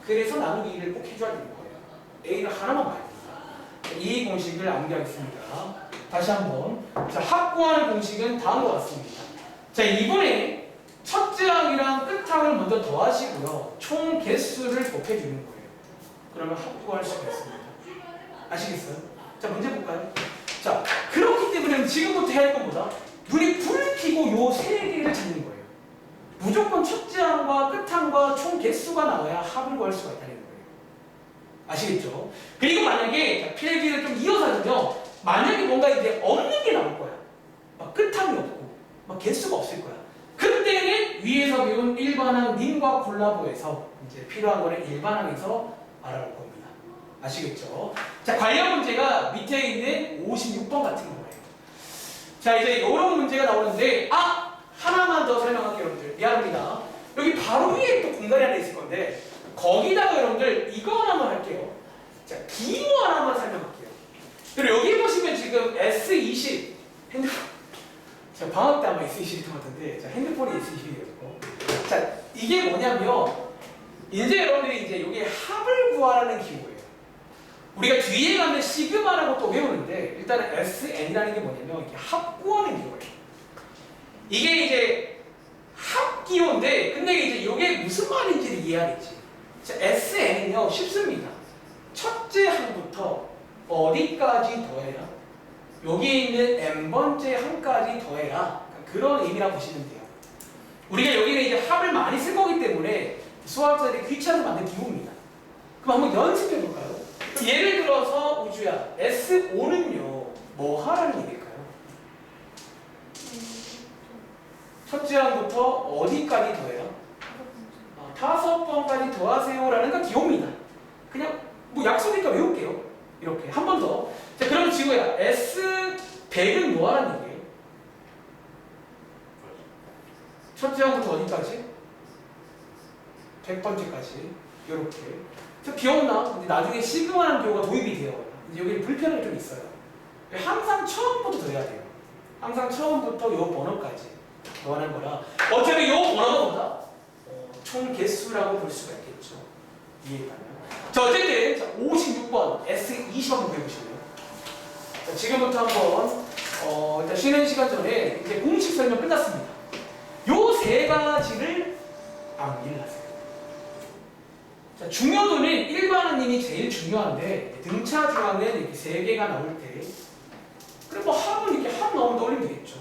그래서 나누기 2를 꼭 해줘야 되는 거예요. a는 하나만 봐야 됩니다. 이 공식을 암기하겠습니다. 다시 한번. 자, 합구하는 공식은 다음과 같습니다. 자, 이번에 첫째 항이랑 끝 항을 먼저 더하시고요. 총 개수를 곱해주는 거예요. 그러면 합구할 수가 있습니다. 아시겠어요? 자, 문제 볼까요? 자, 그렇기 때문에 지금부터 해야 할 것보다 눈이 불 켜고 요 세 개를 찾는 거예요. 무조건 첫째 항과 끝 항과 총 개수가 나와야 합을 구할 수가 있다는 거예요. 아시겠죠? 그리고 만약에 필기를 좀 이어서 하면요. 만약에 뭔가 이제 없는 게 나올 거야. 막 끝항이 없고 막 개수가 없을 거야. 그때는 위에서 배운 일반항 님과 콜라보해서 이제 필요한 거는 일반항에서 알아볼 겁니다. 아시겠죠? 자, 관련 문제가 밑에 있는 56번 같은 거예요. 자, 이제 이런 문제가 나오는데 하나만 더 설명할게요, 여러분들. 미안합니다. 여기 바로 위에 또 공간이 하나 있을 건데 거기다가 여러분들 이거 하나만 할게요. 자, 기호 하나만 설명할게요. 그리고 여기 보시면 지금 S20 핸드폰, 제가 방학 때 아마 S20일 것 같은데, 자, 핸드폰이 S20이었고, 자, 이게 뭐냐면 이제 여러분들이 이제 여기 합을 구하라는 기호예요. 우리가 뒤에 가면 시그마라고 또 외우는데 일단은 SN이라는 게 뭐냐면 이게 합 구하는 기호예요. 이게 이제 합 기호인데 근데 이제 이게 무슨 말인지를 이해하겠지. 자, SN은요 쉽습니다. 첫째 항부터 어디까지 더해라? 여기 있는 n번째 항까지 더해라. 그런 의미라고 보시면 돼요. 우리가 여기는 이제 합을 많이 쓸 거기 때문에 수학자들이 귀찮아서 만든 기호입니다. 그럼 한번 연습해 볼까요? 예를 들어서 우주야, S5는요 뭐 하라는 얘기일까요? 첫째 항부터 어디까지 더해라? 5번까지 더하세요라는 건 기호입니다. 그냥 뭐 약속이니까 외울게요. 이렇게 한 번 더. 자, 그럼 지구야, S100은 뭐 하라는 얘기예요? 첫째 항부터 어디까지? 100번째까지. 이렇게. 기억나? 근데 나중에 시그마라는 기호가 도입이 돼요. 이제 여기 불편함이 좀 있어요. 항상 처음부터 더해야 돼요. 항상 처음부터 요 번호까지 더하는 거라. 어차피 요 번호보다 총 개수라고 볼 수가 있겠죠. 이해했다면. 자, 어쨌든 자, 56번 S20 한번 배우시고요. 자, 지금부터 한번 일단 쉬는 시간 전에 이제 공식 설명 끝났습니다. 요 세 가지를 암기를 하세요. 자, 중요도는 일반항님이 제일 중요한데 등차 중앙은 이렇게 세 개가 나올 때 그래 뭐 합은 이렇게 합 나오면 떠올리면 되겠죠.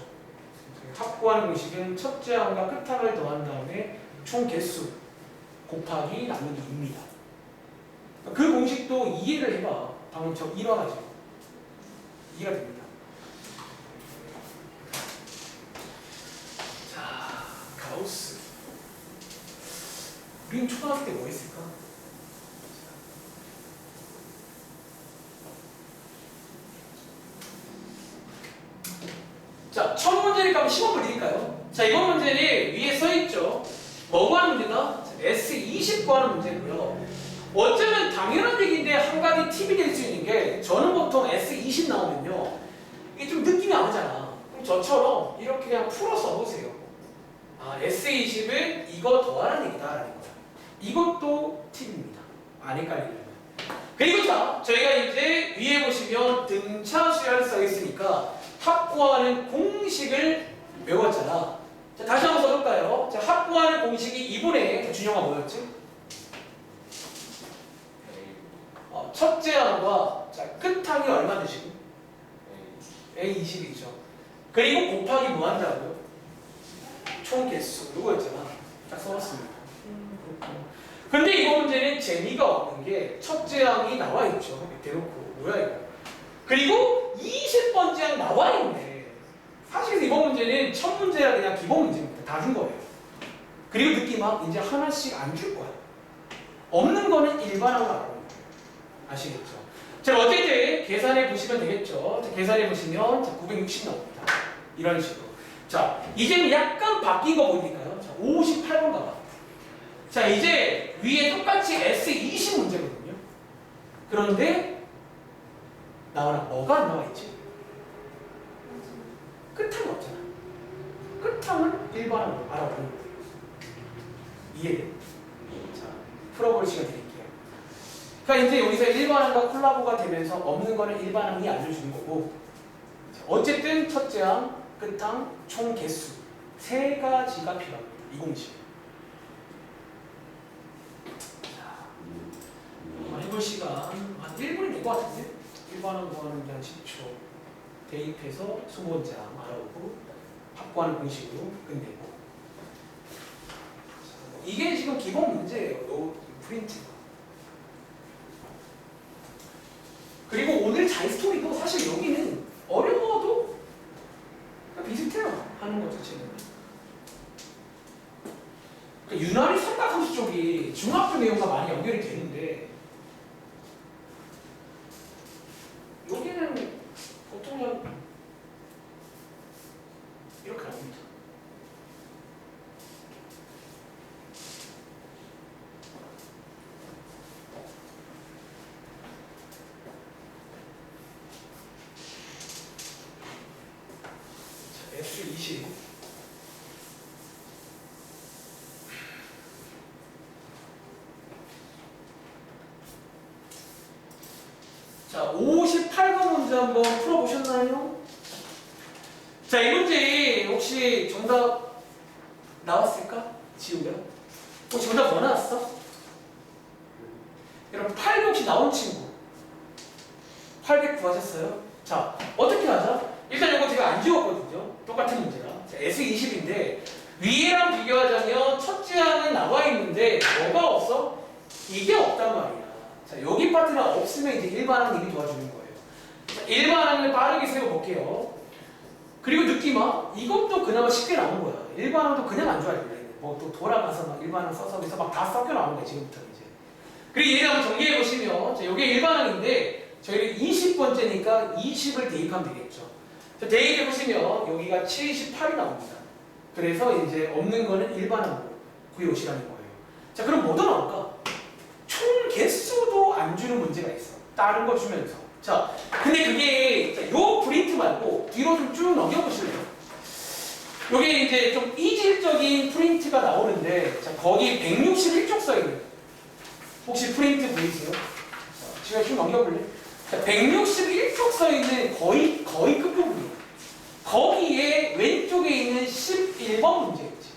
합 구하는 공식은 첫째 항과 끝항을 더한 다음에 총 개수 곱하기 나누기입니다. 그 공식도 이해를 해봐. 방금 저 1화가지고 이해가 됩니다. 자, 가우스. 우리는 초등학교 때 뭐 했을까? 자, 첫 문제니까 한번 시범을 드릴까요? 자, 이번 문제는 위에 써있죠. 뭐 구하는 문제다? S20 구하는 문제고요. 어쩌면 당연한 얘기인데 한 가지 팁이 될 수 있는 게 저는 보통 S20 나오면요 이게 좀 느낌이 안 오잖아. 그럼 저처럼 이렇게 그냥 풀어서 보세요. S20은 이거 더하라는 얘기다 라는 거야. 이것도 팁입니다. 안 헷갈리려면. 그리고 자, 저희가 이제 위에 보시면 등차 수열 써 있으니까 합 구하는 공식을 외웠잖아. 자, 다시 한번 써볼까요? 자, 합 구하는 공식이 2분의 준영아 뭐였지? 첫째 항과 끝항이 얼마 되시고? A20이죠. 그리고 곱하기 뭐 한다고요? 총 개수. 이거였잖아. 딱 써놨습니다. 근데 이거 문제는 재미가 없는 게 첫째 항이 나와 있죠. 대놓고. 뭐야 이거. 그리고 20번째 항 나와 있네. 사실 이번 문제는 첫 문제라 그냥 기본 문제입니다. 다 준 거예요. 그리고 느낌 막 이제 하나씩 안 줄 거야. 없는 거는 일반항을 알아보는 거예요. 아시겠죠? 자, 어쨌든 계산해 보시면 되겠죠. 자, 계산해 보시면 960 나옵니다. 이런 식으로. 자, 이제는 약간 바뀐 거 보이니까요. 자, 58번 가봐. 자, 이제 위에 똑같이 S20 문제거든요. 그런데 나와라. 뭐가 안 나와 있지? 끝항이 없잖아. 끝항은 일반항으로 알아보는 거예요. 이해돼? 자, 풀어볼 시간 드릴게요. 그러니까 이제 여기서 일반항과 콜라보가 되면서 없는 거는 일반항이 알려주는 거고, 어쨌든 첫째 항, 끝항, 총 개수 세 가지가 필요합니다. 이 공식. 자, 한번 해볼 시간 한 1분이 될 것 같은데? 일반항 구하는 게 한 10초. 대입해서 20문장 알아보고 확보하는 공식으로 끝내고. 자, 이게 지금 기본 문제예요. 프린트가. 그리고 오늘 자이스토리도 사실 여기는 어려워도 비슷해요. 하는 것 자체는. 그러니까 유난히 삼각함수 쪽이 중학교 내용과 많이 연결이 되는데 여기는 보통 이렇게 나옵니다. S20 자, 58번 문제 한번 풀어보셨나요? 자, 이 문제 혹시 정답 나왔을까? 지우야? 혹시 정답 뭐 나왔어? 여러분 800 혹시 나온 친구 800 구하셨어요? 자, 어떻게 하자? 일단 이거 제가 안 지웠거든요. 똑같은 문제라. 자, S20인데 위에랑 비교하자면 첫째 항은 나와 있는데 뭐가 없어? 이게 없단 말이야. 자, 여기 파트가 없으면 이제 일반항님이 도와주는 거예요. 자, 일반항을 빠르게 세워볼게요. 그리고 느낌아, 이것도 그나마 쉽게 나온 거야. 일반항도 그냥 안 좋아해. 뭐 또 돌아가서 막 일반항 써서 그래서 막 다 섞여 나오는 거야, 지금부터 이제. 그리고 얘를 한번 정리해 보시면, 자, 이게 일반항인데 저희는 20번째니까 20을 대입하면 되겠죠. 자, 대입해 보시면 여기가 78이 나옵니다. 그래서 이제 없는 거는 일반항으로 구해오시라는 거예요. 자, 그럼 뭐도 나올까? 총 개수도 안 주는 문제가 있어. 다른 거 주면서. 자, 근데 그게 자, 요 프린트 말고 뒤로 좀 쭉 넘겨보실래요? 요게 이제 좀 이질적인 프린트가 나오는데, 자, 거기 161쪽 써있는 혹시 프린트 보이세요? 자, 시간 쭉 넘겨볼래? 자, 161쪽 써있는 거의 끝부분이에요. 거기에 왼쪽에 있는 11번 문제였지.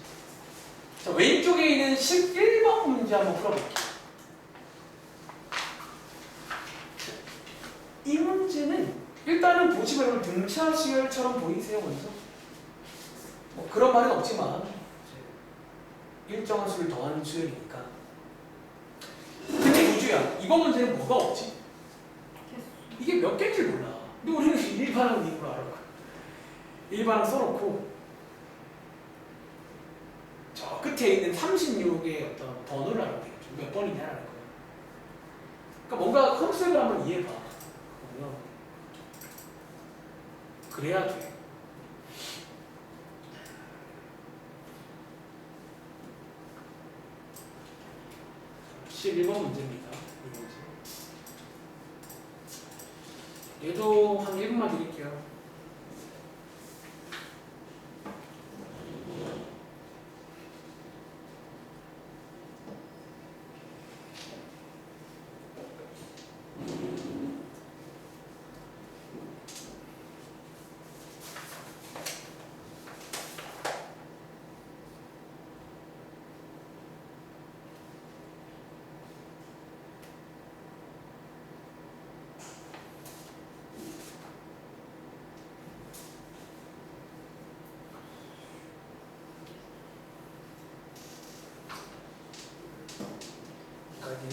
자, 왼쪽에 있는 11번 문제 한번 풀어볼게요. 이 문제는 일단은 보시면 등차 수열처럼 보이세요, 먼저? 뭐 그런 말은 없지만 일정한 수를 더하는 수열이니까. 근데 우주야, 이번 문제는 뭐가 없지? 이게 몇 개인지 몰라. 근데 우리는 일반항 이구로 알아. 일반항 써놓고 저 끝에 있는 36의 어떤 번호를 알아야 되겠죠. 몇 번이냐라는 거야. 그러니까 뭔가 컨셉을 한번 이해해봐. 그래야 돼. (11번) 문제입니다. 이 문제. 얘도 한 1분만 드릴게요.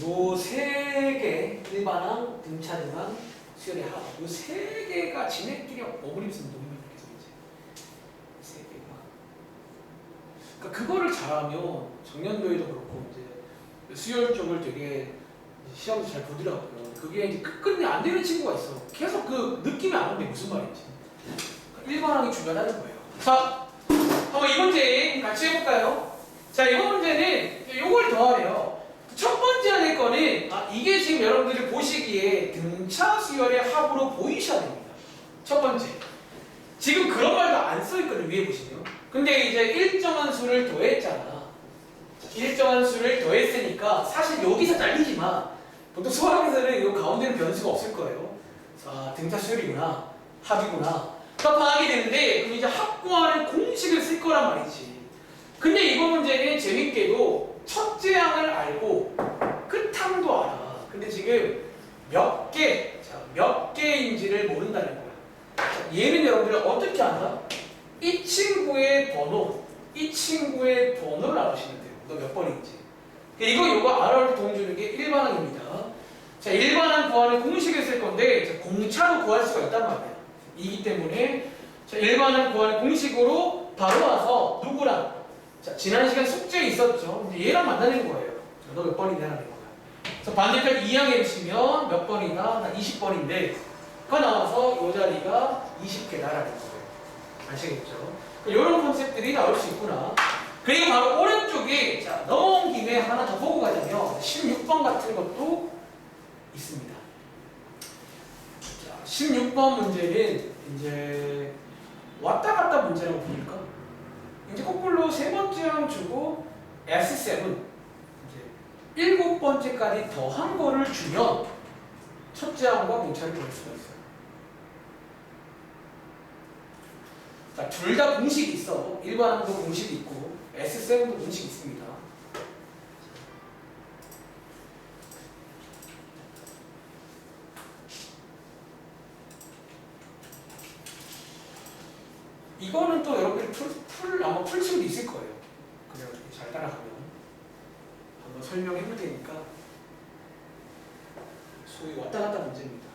요 세 개, 일반항, 등차등항, 수열의 합, 요 세 개가 지네끼리 어그리면서 노리면 계속 이제 세 개가. 그러니까 그거를 잘하면 작년도에도 그렇고 이제 수열 쪽을 되게 시험도 잘 보더라고요. 그게 이제 끝끝내 안 되는 친구가 있어. 계속 그 느낌이 안 오는데 무슨 말인지. 일반항이 중요하다는 거예요. 자, 한번 이 문제 같이 해볼까요? 자, 이번 문제는 요걸 더하래요. 첫 번째 해야 될 거는 이게 지금 여러분들이 보시기에 등차 수열의 합으로 보이셔야 됩니다. 첫 번째. 지금 그런 말도 안 써있거든요. 위에 보시면. 근데 이제 일정한 수를 더했잖아. 일정한 수를 더했으니까 사실 여기서 잘리지만 보통 수학에서는 이 가운데는 변수가 없을 거예요. 자, 등차 수열이구나. 합이구나. 딱 파악이 되는데 그럼 이제 합구하는 공식을 쓸 거란 말이지. 근데 이번 문제는 재밌게도 첫째 항을 알고 끝항도 알아. 근데 지금 몇 개인지를 모른다는 거야. 자, 얘는 여러분들 어떻게 안다? 이 친구의 번호를 알으시면 돼요. 너 몇 번인지. 이거 알아올 때 도움 주는 게 일반항입니다. 자, 일반항 구하는 공식을 쓸 건데 자, 공차로 구할 수가 있단 말이야. 이기 때문에 자, 일반항 구하는 공식으로 바로 와서 누구랑? 자, 지난 시간 숙제 있었죠. 근데 얘랑 만나는 거예요. 너 몇 번이냐라는 거야. 자, 반대편 2항에 보시면 몇 번이다? 나 20번인데 그 나와서 이 자리가 20개다라는 거예요. 아시겠죠? 이런 컨셉들이 나올 수 있구나. 그리고 바로 오른쪽에 자, 넘어온 김에 하나 더 보고 가자면 16번 같은 것도 있습니다. 자, 16번 문제는 이제 왔다 갔다 문제라고 보니까 이제 거꾸로 세 번째 항 주고 S7 이제 7번째까지 더한 거를 주면 첫째 항과 공차를 볼 수가 있어요. 자, 둘 다 공식이 있어. 일반항도 공식이 있고 S7도 공식이 있습니다. 이거는 또 여러분들이 아마 풀 수도 있을 거예요. 그냥 이렇게 잘 따라가면 한번 설명해 볼 테니까 소위 왔다 갔다 문제입니다.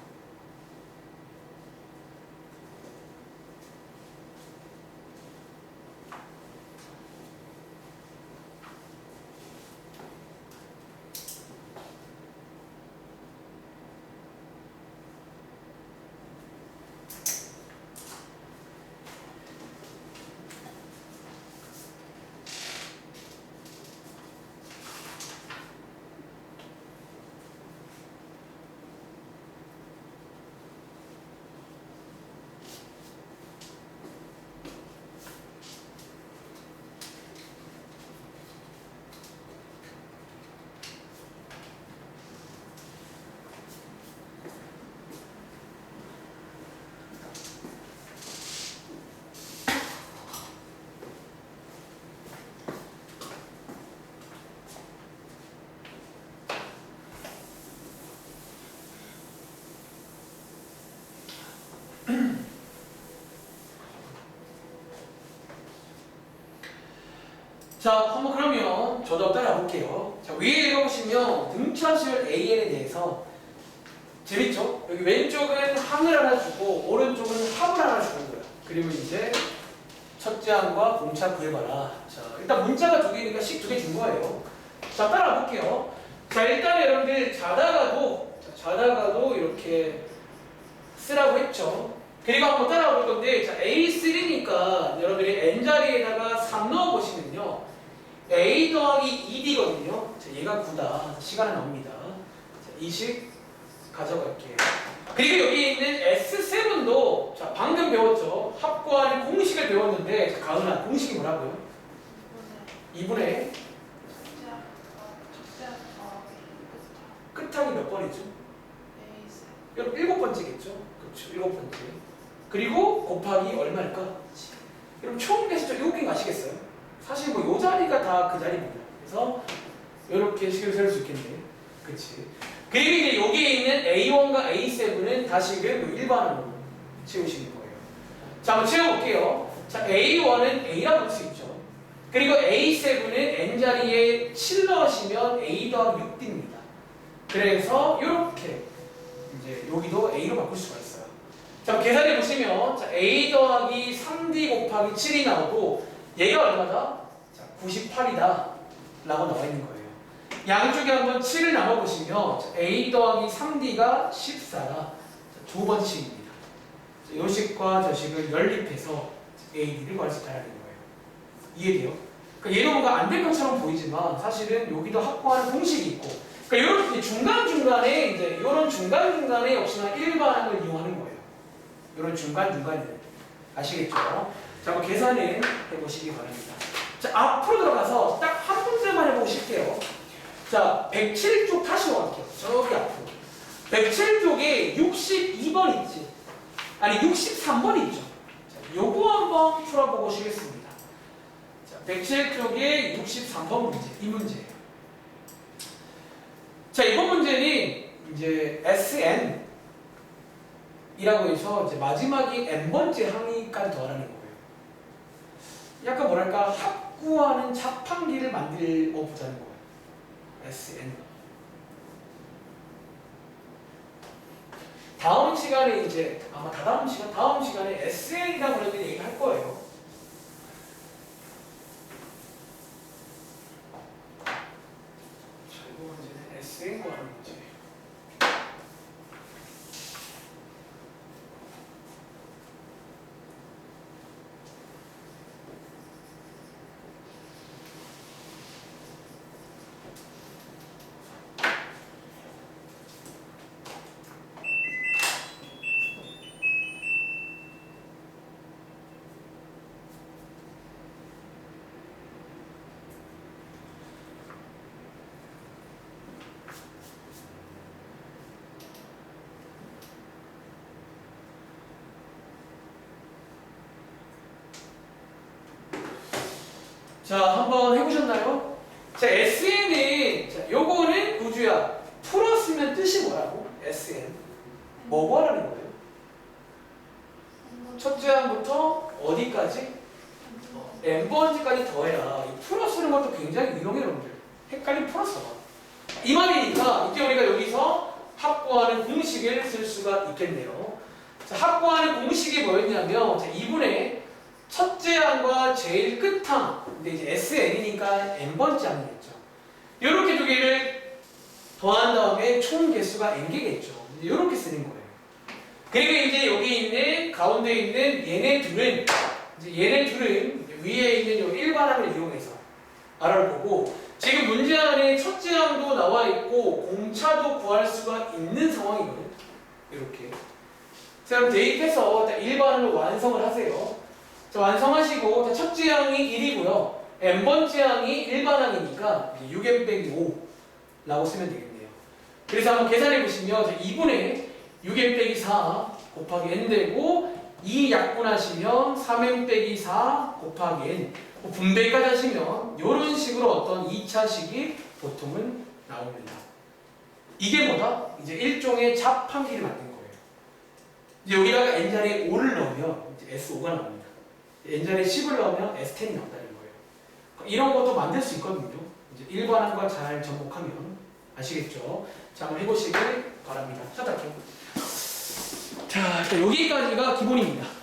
자, 한번 그러면 저도 따라 볼게요. 자, 위에 읽어보시면 등차 수열 AN에 대해서 재밌죠? 여기 왼쪽은 항을 하나 주고 오른쪽은 합을 하나 주는 거야. 그리고 이제 첫째 항과 공차 구해봐라. 자, 일단 문자가 두 개니까 식 두 개 준 거예요. 자, 따라 볼게요. 자, 일단 여러분들 자다가도 이렇게 쓰라고 했죠. 그리고 한번 따라가 볼 건데, 자, A3니까 여러분들이 N자리에다가 3 넣어보시면요. A 더하기 2D거든요. 자, 얘가 9다. 시간은 나옵니다. 자, 이 식 가져갈게요. 그리고 여기 있는 S7도 자, 방금 배웠죠. 합구하는 공식을 배웠는데, 자, 가은아, 공식이 뭐라고요? 2분의 끝항이 몇 번이죠? 여러분 7번째겠죠? 그렇죠. 7번째. 그리고 곱하기 얼마일까? 여러분 처음 계시죠? 7개인 거 아시겠어요? 사실 뭐 요 자리가 다 그 자리입니다. 그래서 이렇게 식을 세울 수 있겠네. 그치? 그리고 이제 여기에 있는 A1과 A7은 다시금 일반으로 채우시는 거예요. 자, 한번 채워볼게요. 자, A1은 A라고 볼 수 있죠. 그리고 A7은 N자리에 7 넣으시면 A 더하기 6D입니다. 그래서 이렇게 이제 여기도 A로 바꿀 수가 있어요. 자, 계산해 보시면 자, A 더하기 3D 곱하기 7이 나오고 얘가 얼마다? 자, 98이다 라고 나와 있는 거예요. 양쪽에 한번 7을 나눠보시면 a 더하기 3d가 14가 두 번씩입니다. 이 식과 저 식을 연립해서 a, d를 구할 수 있다는 거예요. 이해돼요? 그러니까 얘는 뭔가 안 될 것처럼 보이지만 사실은 여기도 확보하는 공식이 있고, 그러니까 이런 중간중간에 이제 이런 중간중간에 역시나 일반항을 이용하는 거예요. 이런 중간중간에 아시겠죠? 자, 한번 계산을 해보시기 바랍니다. 자, 앞으로 들어가서 딱 한 문제만 해보고 싶게요. 자, 107쪽 다시 넘어갈게요. 저기 앞으로. 107쪽에 62번 있지? 아니, 63번 있죠? 자, 요거 한번 풀어보고 싶겠습니다. 자, 107쪽에 63번 문제, 이 문제예요. 자, 이번 문제는 이제 SN 이라고 해서 이제 마지막이 n번째 항이까지 더하라는 거예요. 약간 뭐랄까 합구하는 자판기를 만들어 보자는 거예요. SN. 다음 시간에 이제 아마 다음 시간에 SN이라고 그런 얘기를 할 거예요. 자, 이거 문제는 SN과 하는 문제. 자, 한번 해보셨나요? 자, SN은, 자, 요거는 우주야. 풀었으면 뜻이 뭐라고? SN. 뭐고 하라는 거예요? 첫째 항부터 어디까지? n번째까지 더해라. 이 풀어쓰는 것도 굉장히 유용해요, 여러분들. 헷갈리면 풀어써. 이 말이니까, 이제 우리가 여기서 합구하는 공식을 쓸 수가 있겠네요. 자, 합구하는 공식이 뭐였냐면, 자, 2분의 첫째 항과 제일 끝항, 근데 이제 SN이니까 n번째 항이겠죠. 이렇게 두 개를 더한 다음에 총 개수가 n개겠죠. 이렇게 쓰는 거예요. 그리고 이제 여기 있는 가운데 있는 얘네 둘은 이제 위에 있는 요 일반항을 이용해서 알아볼 거고, 지금 문제 안에 첫째 항도 나와 있고 공차도 구할 수가 있는 상황이거든. 이렇게. 자, 그럼 대입해서 일반항을 완성을 하세요. 자, 완성하시고, 자, 첫째 항이 1이고요. n번째 항이 일반항이니까 6n 빼기 5라고 쓰면 되겠네요. 그래서 한번 계산해 보시면, 자, 2분의 6n 빼기 4 곱하기 n 되고, 2 약분하시면 3n 빼기 4 곱하기 n. 분배까지 하시면 이런 식으로 어떤 2차식이 보통은 나옵니다. 이게 뭐다? 이제 일종의 자판기를 만든 거예요. 이제 여기다가 n자리에 5를 넣으면 이제 S5가 나옵니다. n자리에 10을 넣으면 S10이 나온다는 거예요. 이런 것도 만들 수 있거든요. 이제 일반항과 잘 접목하면 아시겠죠? 자, 한번 해보시길 바랍니다. 시작할게요. 자, 일단 여기까지가 기본입니다.